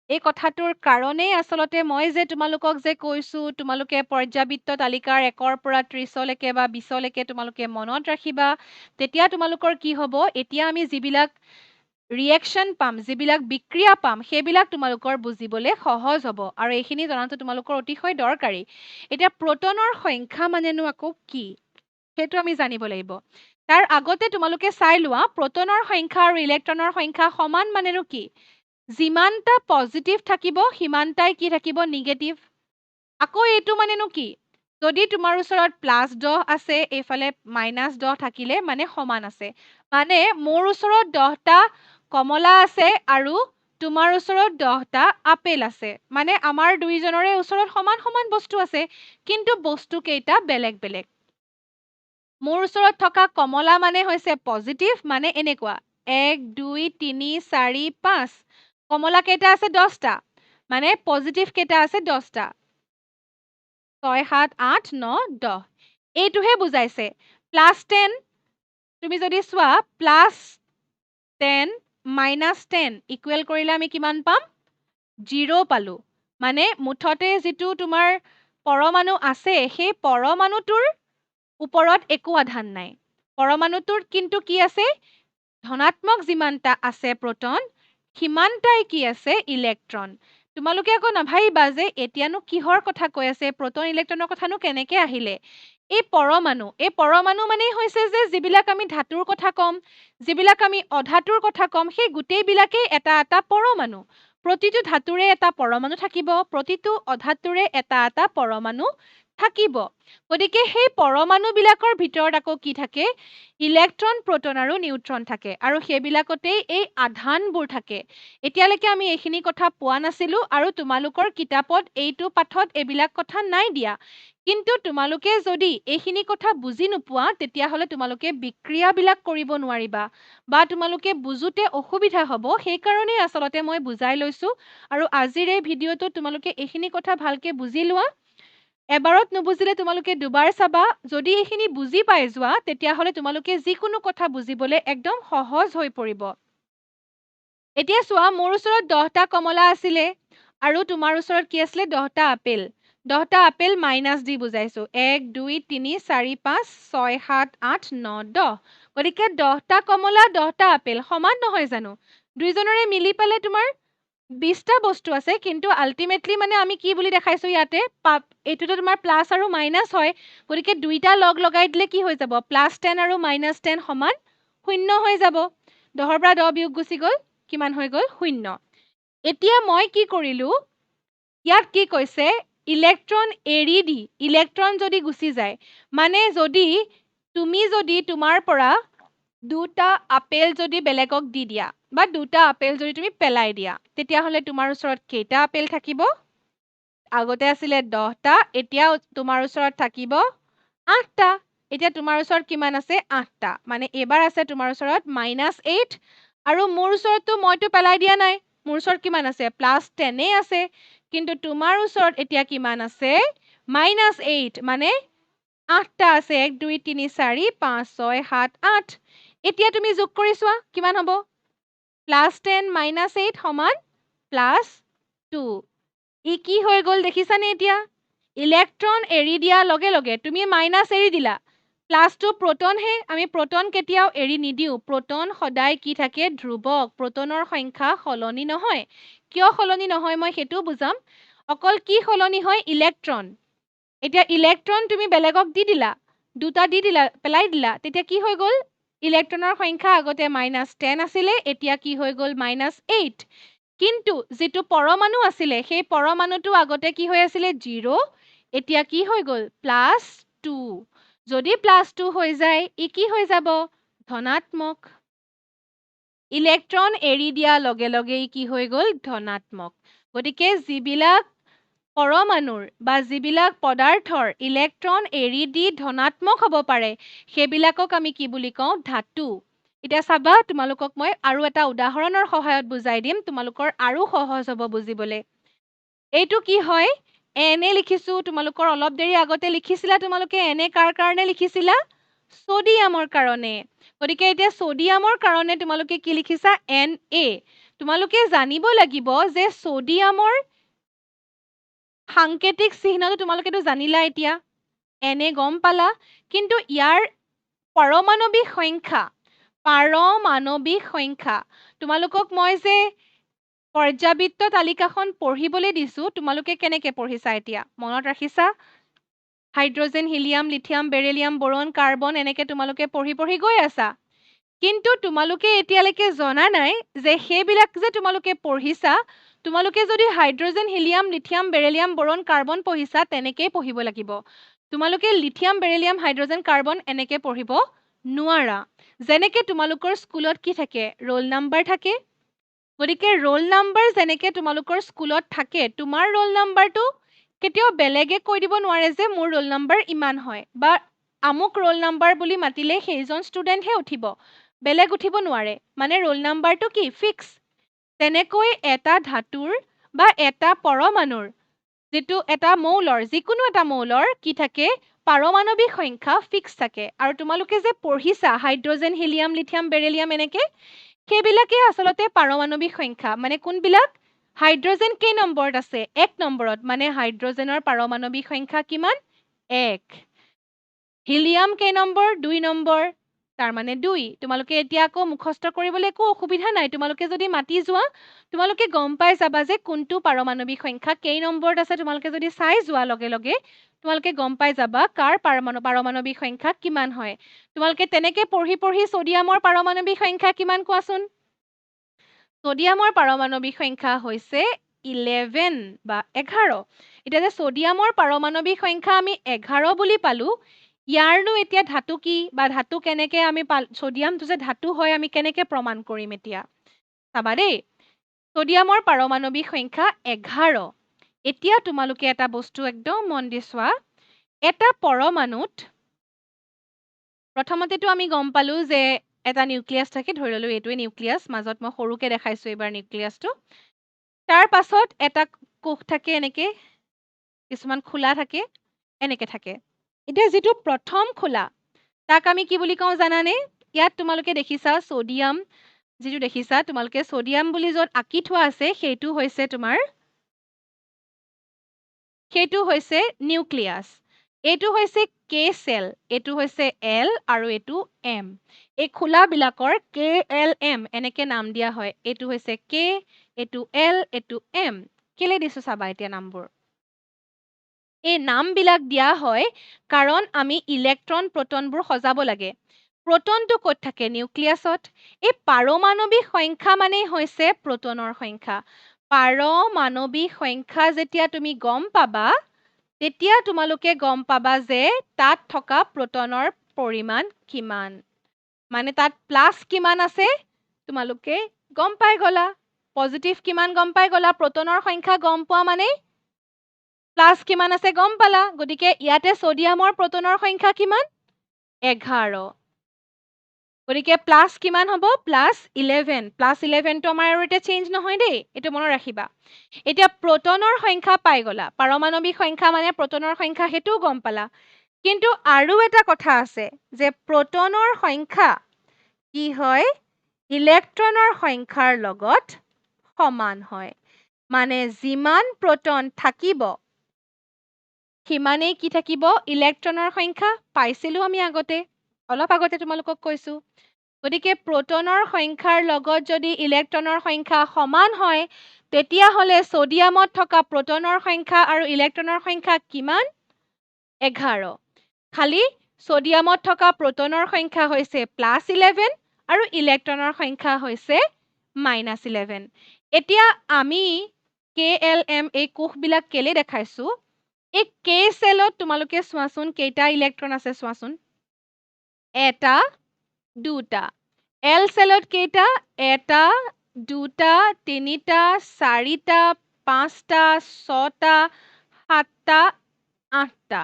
এই কথাটোৰ কাৰণেই আচলতে মই যে তোমালোকক যে কৈছো তোমালোকে পৰ্যাবৃত্ত তালিকাৰ 1ৰ পৰা 30লৈকে বা 20লৈকে তোমালোকে মনত ৰাখিবা তেতিয়া তোমালোকৰ কি হ'ব এতিয়া আমি যিবিলাক ৰিয়েকশ্যন পাম যিবিলাক বিক্ৰিয়া পাম সেইবিলাক তোমালোকৰ বুজিবলৈ সহজ হ'ব আৰু এইখিনি জনাটো তোমালোকৰ অতিশয় দৰকাৰী এতিয়া প্ৰটনৰ সংখ্যা মানেনো আকৌ কি সেইটো আমি জানিব লাগিব তাৰ আগতে তোমালোকে চাই লোৱা প্ৰটনৰ সংখ্যা আৰু ইলেক্ট্ৰনৰ সংখ্যা সমান মানেনো কি যিমানটা পজিটিভ থাকিব সিমানটাই কি থাকিব নিগেটিভ আকৌ এইটো মানেনো কি যদি তোমাৰ ওচৰত +10 আছে এইফালে -10 থাকিলে মানে সমান আছে মানে মোৰ ওচৰত 10টা কমলা আছে আৰু তোমাৰ ওচৰত 10টা আপেল আছে মানে আমাৰ দুইজনৰে ওচৰত সমান সমান বস্তু আছে কিন্তু বস্তু কেইটা বেলেগ বেলেগ মোৰ ওচৰত থকা কমলা মানে হৈছে পজিটিভ মানে এনেকুৱা 1 2 3 4 5 কমলা কেইটা আছে 10টা মানে পজিটিভ কেইটা আছে 10টা 6 7 8 9 10 এইটোহে বুজাইছে +10 তুমি যদি চোৱা +10 -10 ইকুৱেল কৰিলে আমি কিমান পাম 0 পালো মানে মুঠতে যিটো তোমাৰ পৰমাণু আছে সেই পৰমাণুটোৰ ওপৰত একো আধান নাই পৰমাণুটোৰ কিন্তু কি আছে ধনাত্মক যিমানটা আছে প্ৰটন সিমানটাই কি আছে ইলেক্ট্ৰন তোমালোকে আকৌ নাভাবিবা যে এতিয়ানো কিহৰ কথা কৈ আছে, প্ৰটন ইলেক্ট্ৰনৰ কথানো কেনেকে আহিলে। এই পৰমাণু মানেই হৈছে যে যিবিলাক আমি ধাতুৰ কথা ক'ম, যিবিলাক আমি অধাতুৰ কথা ক'ম, সেই গোটেইবিলাকেই এটা এটা পৰমাণু। প্ৰতিটো ধাতুৰে এটা পৰমাণু থাকিব, প্ৰতিটো অধাতুৰে এটা এটা পৰমাণু থাকিব। গতিকে সেই পৰমাণুবিলাকৰ ভিতৰত আকৌ কি থাকে, ইলেক্ট্ৰন, প্ৰটন আৰু নিউট্ৰন থাকে, আৰু সেইবিলাকতেই এই আধানবোৰ থাকে। এতিয়ালৈকে আমি এইখিনি কথা পোৱা নাছিলো, আৰু তোমালোকৰ কিতাপত এইটো পাঠত এইবিলাক কথা নাই দিয়া। কিন্তু তোমালোকে যদি এইখিনি কথা বুজি নোপোৱা, তেতিয়াহ'লে তোমালোকে বিক্ৰিয়াবিলাক কৰিব নোৱাৰিবা, বা তোমালোকে বুজোতে অসুবিধা হ'ব। সেইকাৰণেই আচলতে মই বুজাই লৈছো, আৰু আজিৰ এই ভিডিঅ'টো তোমালোকে এইখিনি কথা ভালকে বুজি লোৱা। এবাৰত নুবুজিলে তোমালোকে দুবাৰ চাবা। যদি এইখিনি বুজি পাই যোৱা, তেতিয়াহ'লে তোমালোকে যিকোনো কথা বুজিবলৈ একদম সহজ হৈ পৰিব। এতিয়া চোৱা, মোৰ ওচৰত 10টা কমলা আছিলে, আৰু তোমাৰ ওচৰত কি আছিলে, 10টা আপেল। 10টা আপেল মাইনাছ দি বুজাইছো, 1 2 3 4 5 6 7 8 9 10। গতিকে 10টা কমলা 10টা আপেল সমান নহয় জানো? দুইজনৰে মিলি পেলাই তোমাৰ 20টা বস্তু আছে, কিন্তু আল্টিমেটলি মানে আমি কি বুলি দেখাইছো ইয়াতে, এইটোতো তোমাৰ প্লাছ আৰু মাইনাছ হয়। গতিকে দুইটা লগ লগাই দিলে কি হৈ যাব, +10 আৰু -10 সমান 0 হৈ যাব। 10ৰ পৰা 10 বিয়োগ গুচি গ'ল, কিমান হৈ গ'ল, 0। এতিয়া মই কি কৰিলো, ইয়াত কি কৈছে, ইলেক্ট্ৰন এৰি দি, ইলেক্ট্ৰন যদি গুচি যায়, মানে তুমি যদি তোমাৰ পৰা 2টা আপেল যদি বেলেগক দি দিয়া, বা 2টা আপেল যদি তুমি পেলাই দিয়া, তেতিয়াহ'লে তোমাৰ ওচৰত কেইটা আপেল থাকিব? আগতে আছিলে 10টা, এতিয়া তোমাৰ ওচৰত থাকিব 8টা। এতিয়া তোমাৰ ওচৰত কিমান আছে, 8টা। মানে এবাৰ আছে তোমাৰ ওচৰত -8, আৰু মোৰ ওচৰততো মইতো পেলাই দিয়া নাই, মোৰ ওচৰত কিমান আছে, +10 আছে। কিন্তু তোমাৰ ওচৰত এতিয়া কিমান আছে, -8, মানে 8টা আছে। 1 2 3 4 5 6 7 8। এতিয়া তুমি যোগ কৰি চোৱা, কিমান হ'ব, +10 -8 সমান +2। ই কি হৈ গ'ল দেখিছানে? এতিয়া ইলেক্ট্ৰন এৰি দিয়াৰ লগে লগে তুমি মাইনাছ এৰি দিলা, +2 প্ৰটনহে। আমি প্ৰটন কেতিয়াও এৰি নিদিওঁ, প্ৰটন সদায় কি থাকে, ধ্ৰুৱক। প্ৰটনৰ সংখ্যা সলনি নহয়। কিয় সলনি নহয় মই সেইটো বুজাম। অকল কি সলনি হয়, ইলেক্ট্ৰন। এতিয়া ইলেক্ট্ৰন তুমি বেলেগক দি দিলা, 2টা দি দিলা, পেলাই দিলা, তেতিয়া কি হৈ গ'ল, ইলেক্ট্ৰনৰ সংখ্যা আগতে -10 আছিলে, এতিয়া কি হৈ গ'ল, -8। কিন্তু যিটো পৰমাণু আছিলে, সেই পৰমাণুটো আগতে কি হৈ আছিলে, 0, এতিয়া কি হৈ গ'ল, +2। যদি +2 হৈ যায়, ই কি হৈ যাব, ধনাত্মক। ইলেক্ট্ৰন এৰি দিয়াৰ লগে লগে ই কি হৈ গ'ল, ধনাত্মক। গতিকে যিবিলাক পৰমাণুৰ বা যিবিলাক পদাৰ্থৰ ইলেক্ট্ৰন এৰি দি ধনাত্মক হ'ব পাৰে, সেইবিলাকক আমি কি বুলি কওঁ, ধাতু। এতিয়া চাবা, তোমালোকক মই আৰু এটা উদাহৰণৰ সহায়ত বুজাই দিম, তোমালোকৰ আৰু সহজ হ'ব বুজিবলৈ। এইটো কি হয়, এনে লিখিছো, তোমালোকৰ অলপ দেৰি আগতে লিখিছিলা, তোমালোকে এনে কাৰ কাৰণে লিখিছিলা, সোডিয়ামৰ কাৰণে। গতিকে এতিয়া সোডিয়ামৰ কাৰণে তোমালোকে কি লিখিছা, Na। তোমালোকে জানিব লাগিব যে সোডিয়ামৰ সাংকেতিক চিহ্নটো তোমালোকেতো জানিলা, এতিয়া এনে গম পালা, কিন্তু ইয়াৰ পাৰমাণৱিক সংখ্যা তোমালোকক মই যে পৰ্যাবৃত্ত তালিকাখন পঢ়িবলৈ দিছো, তোমালোকে কেনেকে পঢ়িছা, এতিয়া মনত ৰাখিছা? Hydrogen, helium, lithium, beryllium, boron, carbon, এনেকে তোমালোকে পঢ়ি গৈ আছা। কিন্তু তোমালোকে এতিয়ালৈকে জনা নাই যে সেইবিলাক যে তোমালোকে পঢ়িছা, তোমালোকে যদি hydrogen, helium, lithium, beryllium, boron, carbon পঢ়িছা, তেনেকেই পঢ়িব লাগিব। তোমালোকে লিথিয়াম, বেৰিলিয়াম, হাইড্ৰজেন, কাৰ্বন এনেকে পঢ়িব নোৱাৰা। যেনেকে তোমালোকৰ স্কুলত কি থাকে, ৰোল নাম্বাৰ থাকে। গতিকে ৰোল নাম্বাৰ যেনেকে তোমালোকৰ স্কুলত থাকে, তোমাৰ ৰোল নাম্বাৰটো কেতিয়াও বেলেগে কৈ দিব নোৱাৰে যে মোৰ ৰোল নাম্বাৰ ইমান হয়, বা আমুক ৰোল নাম্বাৰ বুলি মাতিলে সেইজন ষ্টুডেণ্টহে উঠিব, বেলেগ উঠিব নোৱাৰে। মানে ৰোল নাম্বাৰটো কি, ফিক্স। তেনেকৈ এটা ধাতুৰ বা এটা পৰমাণুৰ, যিটো এটা মৌলৰ, যিকোনো এটা মৌলৰ কি থাকে, পাৰমাণৱিক সংখ্যা ফিক্স থাকে। আৰু তোমালোকে যে পঢ়িছা হাইড্ৰজেন, হিলিয়াম, লিথিয়াম, বেৰিলিয়াম এনেকে, সেইবিলাকে আচলতে পাৰমাণৱিক সংখ্যা। মানে কোনবিলাক, হাইড্ৰজেন কেই নম্বৰত আছে, 1 নম্বৰত, মানে হাইড্ৰজেনৰ পাৰমাণৱিক সংখ্যা কিমান, 1। হিলিয়াম কেই নম্বৰ, 2 নম্বৰ, তাৰ মানে 2 তোমালোকে এতিয়া আকৌ মুখস্থ কৰিবলৈ একো অসুবিধা নাই তোমালোকে যদি মাতি যোৱা তোমালোকে গম পাই যাবা যে কোনটো পাৰমাণৱিক সংখ্যা কেই নম্বৰত আছে তোমালোকে যদি চাই যোৱা লগে লগে তোমালোকে গম পাই যাবা কাৰ পাৰমাণৱিক সংখ্যা কিমান হয় তোমালোকে তেনেকে পঢ়ি পঢ়ি সোডিয়ামৰ পাৰমাণৱিক সংখ্যা কিমান কোৱাচোন সোডিয়ামৰ পাৰমাণৱিক সংখ্যা হৈছে 11 বা 11 এতিয়া যে সোডিয়ামৰ পাৰমাণৱিক সংখ্যা আমি 11 বুলি পালো ইয়াৰনো এতিয়া ধাতু কি বা ধাতু কেনেকে আমি সোডিয়ামটো যে ধাতু হয় আমি কেনেকে প্ৰমাণ কৰিম এতিয়া চাবা দেই সোডিয়ামৰ পাৰমাণৱিক সংখ্যা 11 এতিয়া তোমালোকে এটা বস্তু একদম মন দি চোৱা এটা পৰমাণুত প্ৰথমতেটো আমি গম পালো যে এটা নিউক্লিয়াছ থাকে ধৰি ললো এইটোৱে নিউক্লিয়াছ মাজত মই সৰুকে দেখাইছো এবাৰ নিউক্লিয়াছটো তাৰ পাছত এটা কোষ থাকে এনেকে কিছুমান খোলা থাকে এনেকে থাকে এতিয়া যেটো প্ৰথম খোলা তাক আমি কি বুলি কওঁ জানানে ইয়াত তোমালোকে দেখিছা সোডিয়াম যেটো দেখিছা তোমালোকে সোডিয়াম বুলি যত আকি থোৱা আছে সেইটো হৈছে নিউক্লিয়াছ এইটো হৈছে কে সেল এইটো হৈছে এল আৰু এইটো এম এই খোলা বিলাকৰ কে এল এম এনেকে নাম দিয়া হয় এইটো হৈছে কে এইটো এল এইটো এম কেলে দিছো চাবা এতিয়া নামবোৰ এই নাম বিলাক দিয়া হয় কাৰণ আমি ইলেক্ট্ৰন প্ৰটনবোৰ সজাব লাগে প্ৰটনটো ক'ত থাকে নিউক্লিয়াছত এই পাৰমাণৱিক সংখ্যা মানে হৈছে প্ৰটনৰ সংখ্যা পাৰমাণৱিক সংখ্যা যেতিয়া তুমি গম পাবা তেতিয়া তোমালোকে গম পাবা যে তাত থকা প্ৰটনৰ পৰিমাণ কিমান মানে তাত প্লাস কিমান আছে তোমালোকে গম পাই গলা পজিটিভ কিমান গম পাই গলা প্ৰটনৰ সংখ্যা গম পোৱা মানে প্লাস কিমান আছে গম পালা গতিকে ইয়াতে সোডিয়ামৰ প্ৰটনৰ সংখ্যা কিমান 11 গতিকে প্লাস কিমান হ'ব প্লাস 11 প্লাস 11 টো আমাৰ আৰু এটা চেঞ্জ নহয় দেই এটো মনত ৰাখিবা এতিয়া প্ৰটনৰ সংখ্যা পাই গলা পাৰমাণৱিক সংখ্যা মানে প্ৰটনৰ সংখ্যা হেতু গম পালা কিন্তু আৰু এটা কথা আছে যে প্ৰটনৰ সংখ্যা কি হয় ইলেক্ট্ৰনৰ সংখ্যাৰ লগত সমান হয় মানে যিমান প্ৰটন থাকিব সিমানেই কি থাকিব ইলেক্ট্ৰনৰ সংখ্যা পাইছিলো আমি আগতে অলপ আগতে তোমালোকক কৈছো গতিকে প্ৰটনৰ সংখ্যাৰ লগত যদি ইলেক্ট্ৰনৰ সংখ্যা সমান হয় তেতিয়া হলে সোডিয়ামত থকা প্ৰটনৰ সংখ্যা আৰু ইলেক্ট্ৰনৰ সংখ্যা কিমান 11 খালি সোডিয়ামত থকা প্ৰটনৰ সংখ্যা হৈছে +11 আৰু ইলেক্ট্ৰনৰ সংখ্যা হৈছে -11 এতিয়া আমি KLM এই কোষবিলাক কেলে দেখাইছো এই K সেলত তোমালোকে চোৱাচোন কেইটা ইলেক্ট্ৰন আছে চোৱাচোন এটা দুটা L সেলত কেইটা এটা দুটা তিনিটা চাৰিটা পাঁচটা ছটা সাতটা আঠটা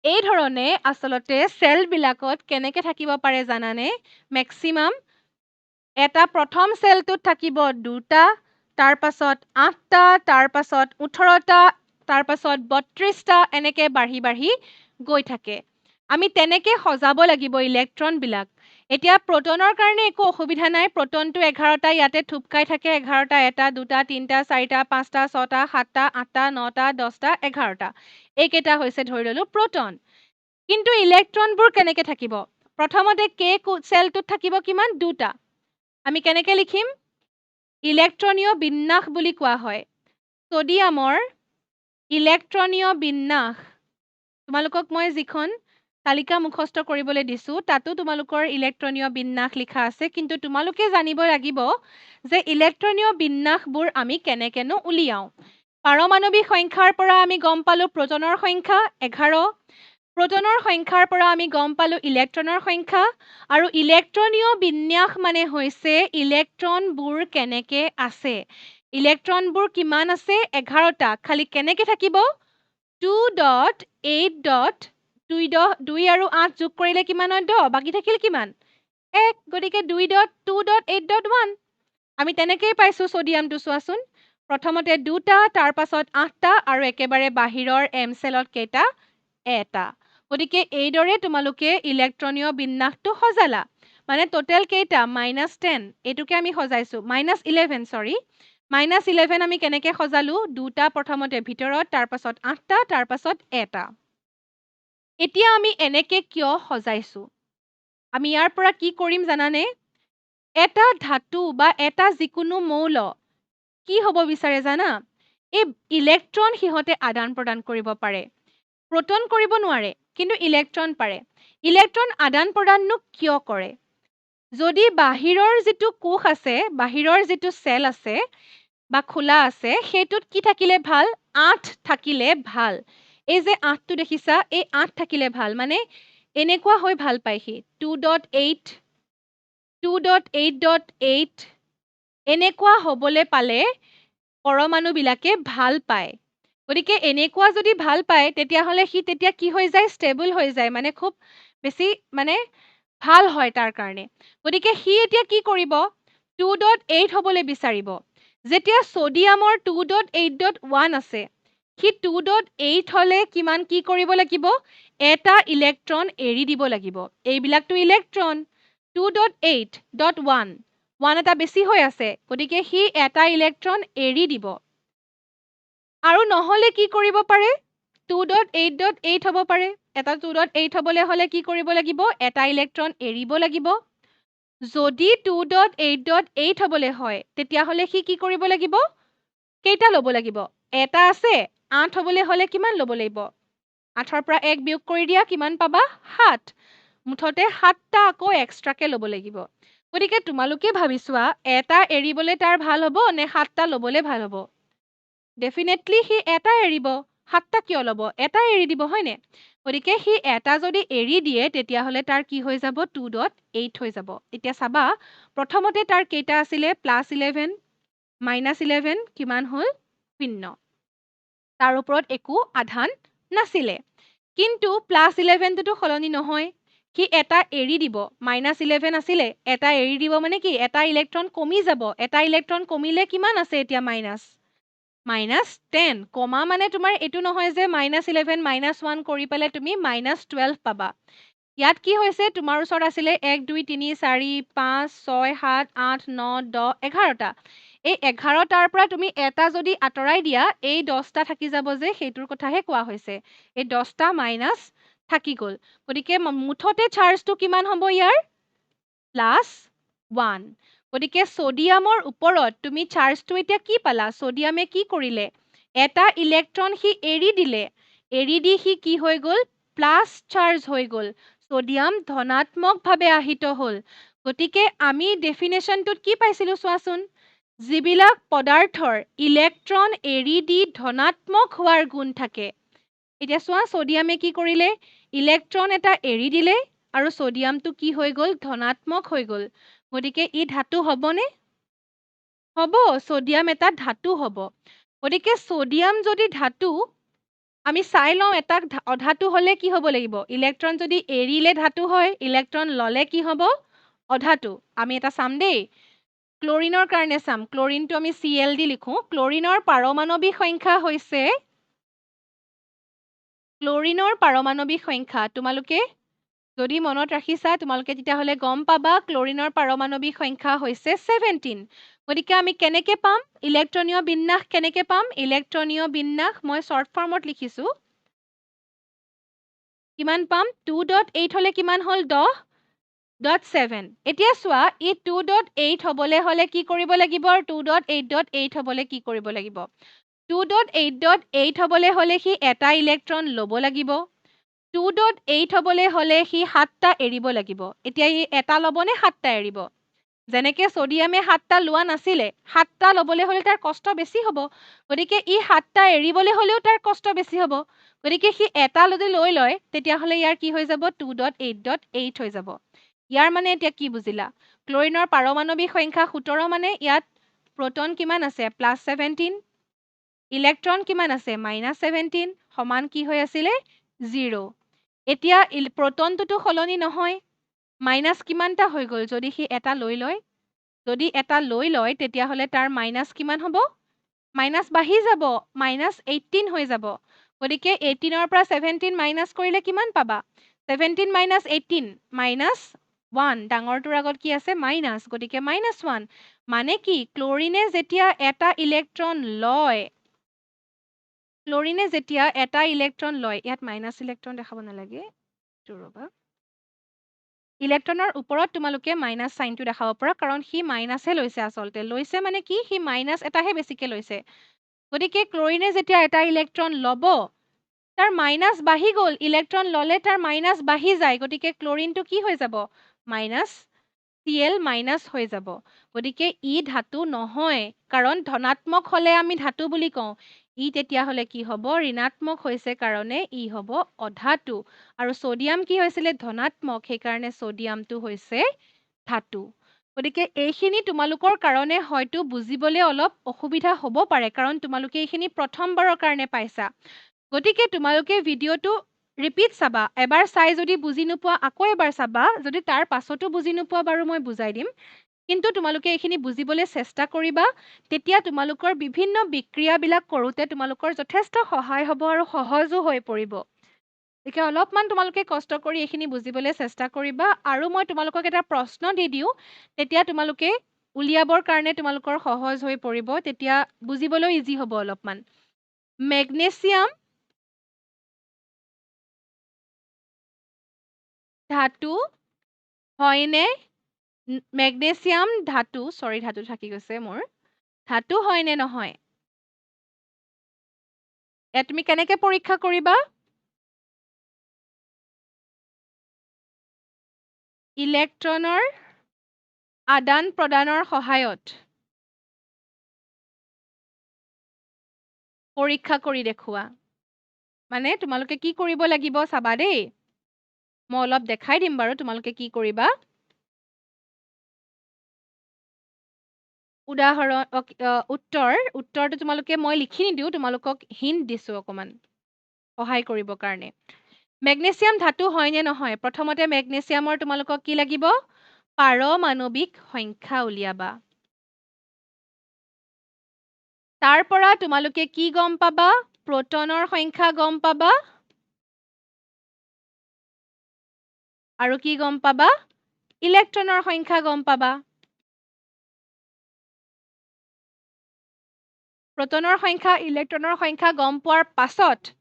এই ধৰণে আসলতে সেল বিলাকত কেনেকে থাকিব পাৰে জানানে ম্যাক্সিমাম এটা প্ৰথম সেলটোত থাকিব দুটা তাৰ পাছত 8টা তাৰ পাছত 18টা তাৰ পাছত 32টা এনেকে বাঢ়ি বাঢ়ি গৈ থাকে আমি তেনেকে সজাব লাগিব ইলেক্ট্ৰন বিলাক এতিয়া প্ৰটনৰ কাৰণে একো অসুবিধা নাই প্ৰটনটো 11টা ইয়াতে থুপকাই থাকে 11টা এটা দুটা তিনটা চাৰিটা পাঁচটা ছটা সাতটা আঠটা নটা 10টা 11টা এইকেইটা হৈছে ধৰি ললো প্ৰটন কিন্তু ইলেক্ট্ৰনবোৰ কেনেকে থাকিব প্ৰথমতে কে সেলটোত থাকিব কিমান দুটা আমি কেনেকে লিখিম ইলেক্ট্ৰনীয় বিন্যাস বুলি কোৱা হয় সোডিয়ামৰ ইলেক্ট্ৰনীয় বিন্যাস তোমালোকক মই যিখন তালিকা মুখস্থ কৰিবলৈ দিছো তাতো তোমালোকৰ ইলেক্ট্ৰনীয় বিন্যাস লিখা আছে কিন্তু তোমালোকে জানিব লাগিব যে ইলেক্ট্ৰনীয় বিন্যাসবোৰ আমি কেনেকেনো উলিয়াও পাৰমাণৱিক সংখ্যাৰ পৰা আমি গম পালো প্ৰটনৰ সংখ্যা 11 প্ৰটনৰ সংখ্যাৰ পৰা আমি গম পালো ইলেক্ট্ৰনৰ সংখ্যা আৰু ইলেক্ট্ৰনীয় বিন্যাস মানে হৈছে ইলেক্ট্ৰনবোৰ কেনেকে আছে ইলেক্ট্ৰনবোৰ কিমান আছে 11টা খালি কেনেকে থাকিব 2.8.2 আৰু 8 যোগ কৰিলে কিমান হয় 10 বাকি থাকিল কিমান 1 গতিকে 2.2.8.1 আমি তেনেকেই পাইছো সোডিয়ামটো চোৱাচোন প্ৰথমতে দুটা তাৰ পাছত 8টা আৰু একেবাৰে বাহিৰৰ এম সেলত কেইটা এটা গতিকে এইদৰে তোমালোকে ইলেক্ট্ৰনীয় বিন্যাসটো সজালা মানে টোটাল কেইটা -10 এটুকে আমি সজাইছো -11 সৰি -11 আমি কেনেকে সজালো দুটা প্ৰথমতে ভিতৰত তাৰ পাছত 8টা তাৰ পাছত এটা এতিয়া আমি এনেকে কিয় সজাইছো আমি ইয়াৰ পৰা কি কৰিম জানানে? এটা ধাতু বা এটা যিকোনো মৌল কি হ'ব বিচাৰে জানা? এই ইলেক্ট্ৰন সিহঁতে আদান প্ৰদান কৰিব পাৰে। প্ৰোটন কৰিব নোৱাৰে, কিন্তু ইলেক্ট্ৰন পাৰে। ইলেক্ট্ৰন আদান প্ৰদাননো কিয় কৰে? যদি বাহিৰৰ যিটো কোষ আছে, বাহিৰৰ যিটো সেল আছে বা খোলা আছে, সেইটোত কি থাকিলে ভাল? 8 থাকিলে ভাল। এই যে 8টো দেখিছা, এই 8 থাকিলে ভাল। মানে এনেকুৱা হৈ ভাল পায় সি 2.8 2.8.8 এনেকুৱা হ'বলৈ পালে পৰমাণুবিলাকে ভাল পায়। গতিকে এনেকুৱা যদি ভাল পায় তেতিয়াহ'লে সি তেতিয়া কি হৈ যায়? ষ্টেবল হৈ যায়, মানে খুব বেছি মানে ভাল হয় তাৰ কাৰণে। গতিকে সি এতিয়া কি কৰিব? 2.8 হ'বলৈ বিচাৰিব। যেতিয়া ছডিয়ামৰ 2.8.1 আছে, সি 2.8 হ'লে কিমান কি কৰিব লাগিব? এটা ইলেক্ট্ৰন এৰি দিব লাগিব। এইবিলাকতো ইলেক্ট্ৰন 2.8.1 1 এটা বেছি হৈ আছে, গতিকে সি এটা ইলেক্ট্ৰন এৰি দিব। আৰু নহ'লে কি কৰিব পাৰে? 2.8.8 হ'ব পাৰে। এটা 2.8 হ'বলৈ হ'লে কি কৰিব লাগিব? এটা ইলেক্ট্ৰন এৰিব লাগিব। যদি 2.8.8 হ'বলৈ হয়, তেতিয়াহ'লে সি কি কৰিব লাগিব? কেইটা ল'ব লাগিব? এটা আছে, 8 হ'বলৈ হ'লে কিমান ল'ব লাগিব? 8ৰ পৰা 1 বিয়োগ কৰি দিয়া, কিমান পাবা? 7। মুঠতে 7টা আকৌ এক্সট্ৰাকে ল'ব লাগিব। গতিকে তোমালোকে ভাবি চোৱা, এটা এৰিবলৈ তাৰ ভাল হ'ব নে 7টা ল'বলৈ ভাল হ'ব? ডেফিনেটলি সি এটা এৰিব। 7টা কিয় ল'ব? এটা এৰি দিব, হয়নে? গতিকে সি এটা যদি এৰি দিয়ে, তেতিয়াহ'লে তাৰ কি হৈ যাব? 2.8 হৈ যাব। এতিয়া চাবা, প্ৰথমতে তাৰ কেইটা আছিলে? +11 -11 কিমান হ'ল? 0। তাৰ ওপৰত একো আধান নাছিলে। কিন্তু +11টোতো সলনি নহয়। সি এটা এৰি দিব। -11 আছিলে, এটা এৰি দিব মানে কি? এটা ইলেক্ট্ৰন কমি যাব। এটা ইলেক্ট্ৰন কমিলে কিমান আছে এতিয়া মাইনাছ? -10। কমা মানে তোমাৰ এইটো নহয় যে -11 -1 কৰি পেলাই তুমি -12 পাবা। ইয়াত কি হৈছে? তোমাৰ ওচৰত আছিলে 1 2 3 4 5 6 7 8 9 10 11টা। এই 11টাৰ পৰা তুমি এটা যদি আঁতৰাই দিয়া, এই 10টা থাকি যাব যে, সেইটোৰ কথাহে কোৱা হৈছে। এই 10টা মাইনাছ থাকি গ'ল। গতিকে মুঠতে চাৰ্জটো কিমান হ'ব ইয়াৰ? +1। গতিকে ছডিয়ামৰ ওপৰত তুমি চাৰ্জটো এতিয়া কি পালা? ছডিয়ামে কি কৰিলে? এটা ইলেক্ট্ৰন সি এৰি দিলে। এৰি দি সি কি হৈ গ'ল? প্লাছ চাৰ্জ হৈ গ'ল। ছডিয়াম ধনাত্মকভাৱে আহিত হ'ল। গতিকে আমি ডেফিনেশ্যনটোত কি পাইছিলোঁ চোৱাচোন? যিবিলাক পদাৰ্থৰ ইলেক্ট্ৰন এৰি দি ধনাত্মক হোৱাৰ গুণ থাকে। এতিয়া চোৱা, ছডিয়ামে কি কৰিলে? ইলেক্ট্ৰন এটা এৰি দিলে আৰু ছডিয়ামটো কি হৈ গ'ল? ধনাত্মক হৈ গ'ল। গতিকে ই ধাতু হ'বনে? হ'ব, ছডিয়াম এটা ধাতু হ'ব। গতিকে ছডিয়াম যদি ধাতু, আমি চাই লওঁ এটা অধাতু হ'লে কি হ'ব লাগিব? ইলেক্ট্ৰন যদি এৰিলে ধাতু হয়, ইলেক্ট্ৰন ল'লে কি হ'ব? অধাতু। আমি এটা চাম দেই। ক্লৰিনৰ কাৰণে চাম। ক্লৰিনটো আমি Cl দি লিখোঁ। ক্লৰিনৰ পাৰমাণৱিক সংখ্যা হৈছে, তোমালোকে যদি মনত ৰাখিছা, তোমালোকে তেতিয়াহ'লে গম পাবা ক্লৰিনৰ পাৰমাণৱিক সংখ্যা হৈছে 17। গতিকে আমি কেনেকে পাম? ইলেক্ট্ৰনীয় বিন্যাস কেনেকে পাম? ইলেক্ট্ৰনীয় বিন্যাস মই শ্বৰ্ট ফৰ্মত লিখিছোঁ। কিমান পাম? 2.8 হ'লে কিমান হ'ল? 10.7। এতিয়া চোৱা, ই 2.8 হ'বলৈ হ'লে কি কৰিব লাগিব? 2.8.8 হ'বলৈ কি কৰিব লাগিব? 2.8.8 হ'বলৈ হ'লে সি এটা ইলেক্ট্ৰন ল'ব লাগিব। 2.8 হ'বলৈ হ'লে সি 7টা এৰিব লাগিব। এতিয়া ই এটা ল'ব নে 7টা এৰিব? যেনেকে ছডিয়ামে 7টা লোৱা নাছিলে, 7টা ল'বলৈ হ'লে তাৰ কষ্ট বেছি হ'ব। গতিকে ই 7টা এৰিবলৈ হ'লেও তাৰ কষ্ট বেছি হ'ব। গতিকে সি এটা যদি লৈ লয়, তেতিয়াহ'লে ইয়াৰ কি হৈ যাব? 2.8.8 হৈ যাব। ইয়াৰ মানে এতিয়া কি বুজিলা? ক্লৰিনৰ পাৰমাণৱিক সংখ্যা 17 মানে ইয়াত প্ৰোটন কিমান আছে? +17। ইলেক্ট্ৰন কিমান আছে? -17 সমান কি হৈ আছিলে? 0। এতিয়া প্ৰোটনটোতো সলনি নহয়। মাইনাছ কিমানটা হৈ গ'ল যদি সি এটা লৈ লয়? যদি এটা লৈ লয়, তেতিয়াহ'লে তাৰ মাইনাছ কিমান হ'ব? মাইনাছ বাঢ়ি যাব, -18 হৈ যাব। গতিকে 18ৰ পৰা 17 মাইনাছ কৰিলে কিমান পাবা? 17 - 18 -1। ডাঙৰটোৰ আগত কি আছে? মাইনাছ। গতিকে -1। মানে কি? ক্লৰিনে যেতিয়া এটা ইলেক্ট্ৰন লয়, ইয়াত মাইনাছ ইলেক্ট্ৰন দেখাব নালাগে, ৰ'বা। ইলেক্ট্ৰনৰ ওপৰত তোমালোকে মাইনাছ চাইনটো দেখাব পাৰা কাৰণ সি মাইনাছহে লৈছে আচলতে লৈছে মানে কি সি মাইনাছ এটাহে বেছিকে লৈছে গতিকে ক্লৰিনে যেতিয়া এটা ইলেক্ট্ৰন ল'ব তাৰ মাইনাছ বাঢ়ি গ'ল ইলেক্ট্ৰন ল'লে তাৰ মাইনাছ বাঢ়ি যায় গতিকে ক্লৰিনটো কি হৈ যাব মাইনাছ Cl মাইনাছ হৈ যাব গতিকে ই ধাতু নহয় কাৰণ ধনাত্মক হলে আমি ধাতু বুলি কওঁ ই তেতিয়াহলে কি হ'ব ঋণাত্মক হৈছে কাৰণে ই হ'ব অধাতু আৰু সোডিয়াম কি হৈছিলে ধনাত্মক সেইকাৰণে সোডিয়ামটো হৈছে ধাতু গতিকে এইখিনি তোমালোকৰ কাৰণে হয়তো বুজিবলৈ অলপ অসুবিধা হ'ব পাৰে কাৰণ তোমালোকে এইখিনি প্ৰথমবাৰৰ কাৰণে পাইছা গতিকে তোমালোকে ভিডিঅ'টো ৰিপিট চাবা এবাৰ চাই যদি বুজি নোপোৱা আকৌ এবাৰ চাবা যদি তাৰ পাছতো বুজি নোপোৱা বাৰু মই বুজাই দিম কিন্তু তোমালোকে এইখিনি বুজিবলৈ চেষ্টা কৰিবা তেতিয়া তোমালোকৰ বিভিন্ন বিক্ৰিয়াবিলাক কৰোঁতে তোমালোকৰ যথেষ্ট সহায় হ'ব আৰু সহজো হৈ পৰিব গতিকে অলপমান তোমালোকে কষ্ট কৰি এইখিনি বুজিবলৈ চেষ্টা কৰিবা আৰু মই তোমালোকক এটা প্ৰশ্ন দি দিওঁ তেতিয়া তোমালোকে উলিয়াবৰ কাৰণে তোমালোকৰ সহজ হৈ পৰিব তেতিয়া বুজিবলৈ ইজি হ'ব অলপমান মেগনেছিয়াম ধাতু হয়নে মেগনেছিয়াম ধাতু সৰি ধাতু থাকি গৈছে মোৰ ধাতু হয়নে নহয় তুমি কেনেকৈ পৰীক্ষা কৰিবা ইলেক্ট্ৰনৰ আদান প্ৰদানৰ সহায়ত পৰীক্ষা কৰি দেখুৱা মানে তোমালোকে কি কৰিব লাগিব চাবা দেই মই অলপ দেখাই দিম বাৰু তোমালোকে কি কৰিবা উদাহৰণ উত্তৰটো তোমালোকে মই লিখি নিদিওঁ তোমালোকক হিন্ট দিছোঁ অকণমান সহায় কৰিবৰ কাৰণে মেগনেছিয়াম ধাতু হয়নে নহয় প্ৰথমতে মেগনেছিয়ামৰ তোমালোকক কি লাগিব পাৰমাণৱিক সংখ্যা উলিয়াবা তাৰ পৰা তোমালোকে কি গম পাবা প্ৰটনৰ সংখ্যা গম পাবা আৰু কি গম পাবা ইলেক্ট্ৰনৰ সংখ্যা গম পাবা প্ৰটনৰ সংখ্যা ইলেক্ট্ৰনৰ সংখ্যা গম পোৱাৰ পাছত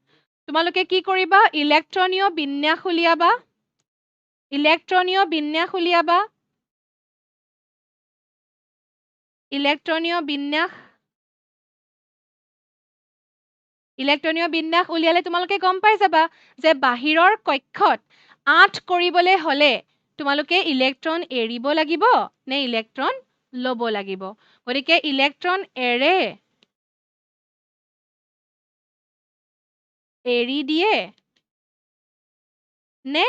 তোমালোকে কি কৰিবা ইলেক্ট্ৰনীয় বিন্যাস উলিয়াবা ইলেক্ট্ৰনীয় বিন্যাস উলিয়াবা ইলেক্ট্ৰনীয় বিন্যাস উলিয়ালে তোমালোকে গম পাই যাবা যে বাহিৰৰ কক্ষত 8 কৰিবলৈ হলে তোমালোকে ইলেক্ট্ৰন এৰিব লাগিব নে ইলেক্ট্ৰন ল'ব লাগিব গতিকে ইলেক্ট্ৰন এৰি দিয়ে নে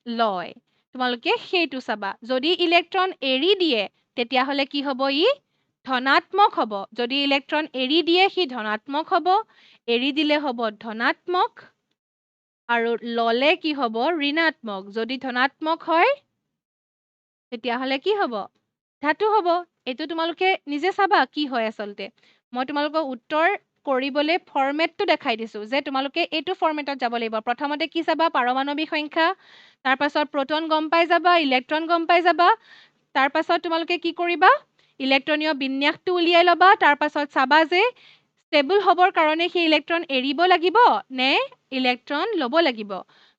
লয় তোমালোকে সেইটো চাবা যদি ইলেক্ট্ৰন এৰি দিয়ে তেতিয়াহলে কি হ'ব ই ধনাত্মক হ'ব যদি ইলেক্ট্ৰন এৰি দিয়ে সি ধনাত্মক হ'ব এৰি দিলে হ'ব ধনাত্মক আৰু ললে কি হ'ব ঋণাত্মক যদি ধনাত্মক হয় তেতিয়াহলে কি হ'ব ধাতু হ'ব এইটো তোমালোকে নিজে চাবা কি হয় আচলতে মই তোমালোকক উত্তৰ কৰিবলৈ ফৰমেটটো দেখাই দিছো যে তোমালোকে এইটো ফৰমেটত যাব লাগিব প্ৰথমতে কি চাবা পাৰমাণৱিক সংখ্যা তাৰ পাছত প্ৰটন গম পাই যাবা ইলেক্ট্ৰন গম পাই যাবা তাৰ পাছত তোমালোকে কি কৰিবা ইলেক্ট্ৰনীয় বিন্যাসটো উলিয়াই ল'বা তাৰ পাছত চাবা যে ষ্টেবল হ'বৰ কাৰণে সেই ইলেক্ট্ৰন এৰিব লাগিব নে ইলেক্ট্ৰন ল'ব লাগিব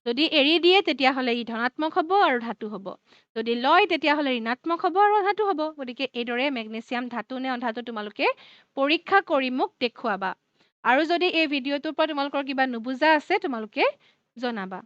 যদি এৰি দিয়ে তেতিয়াহলে ই ধনাত্মক হ'ব আৰু ধাতু হ'ব যদি লয় তেতিয়াহলে ঋণাত্মক হ'ব আৰু ধাতু হ'ব গতিকে এইদৰে মেগনেছিয়াম ধাতু নে অধাতু তোমালোকে পৰীক্ষা কৰি মোক দেখুৱাবা আৰু যদি এই ভিডিঅ'টোৰ পৰা তোমালোকৰ কিবা নুবুজা আছে তোমালোকে জনাবা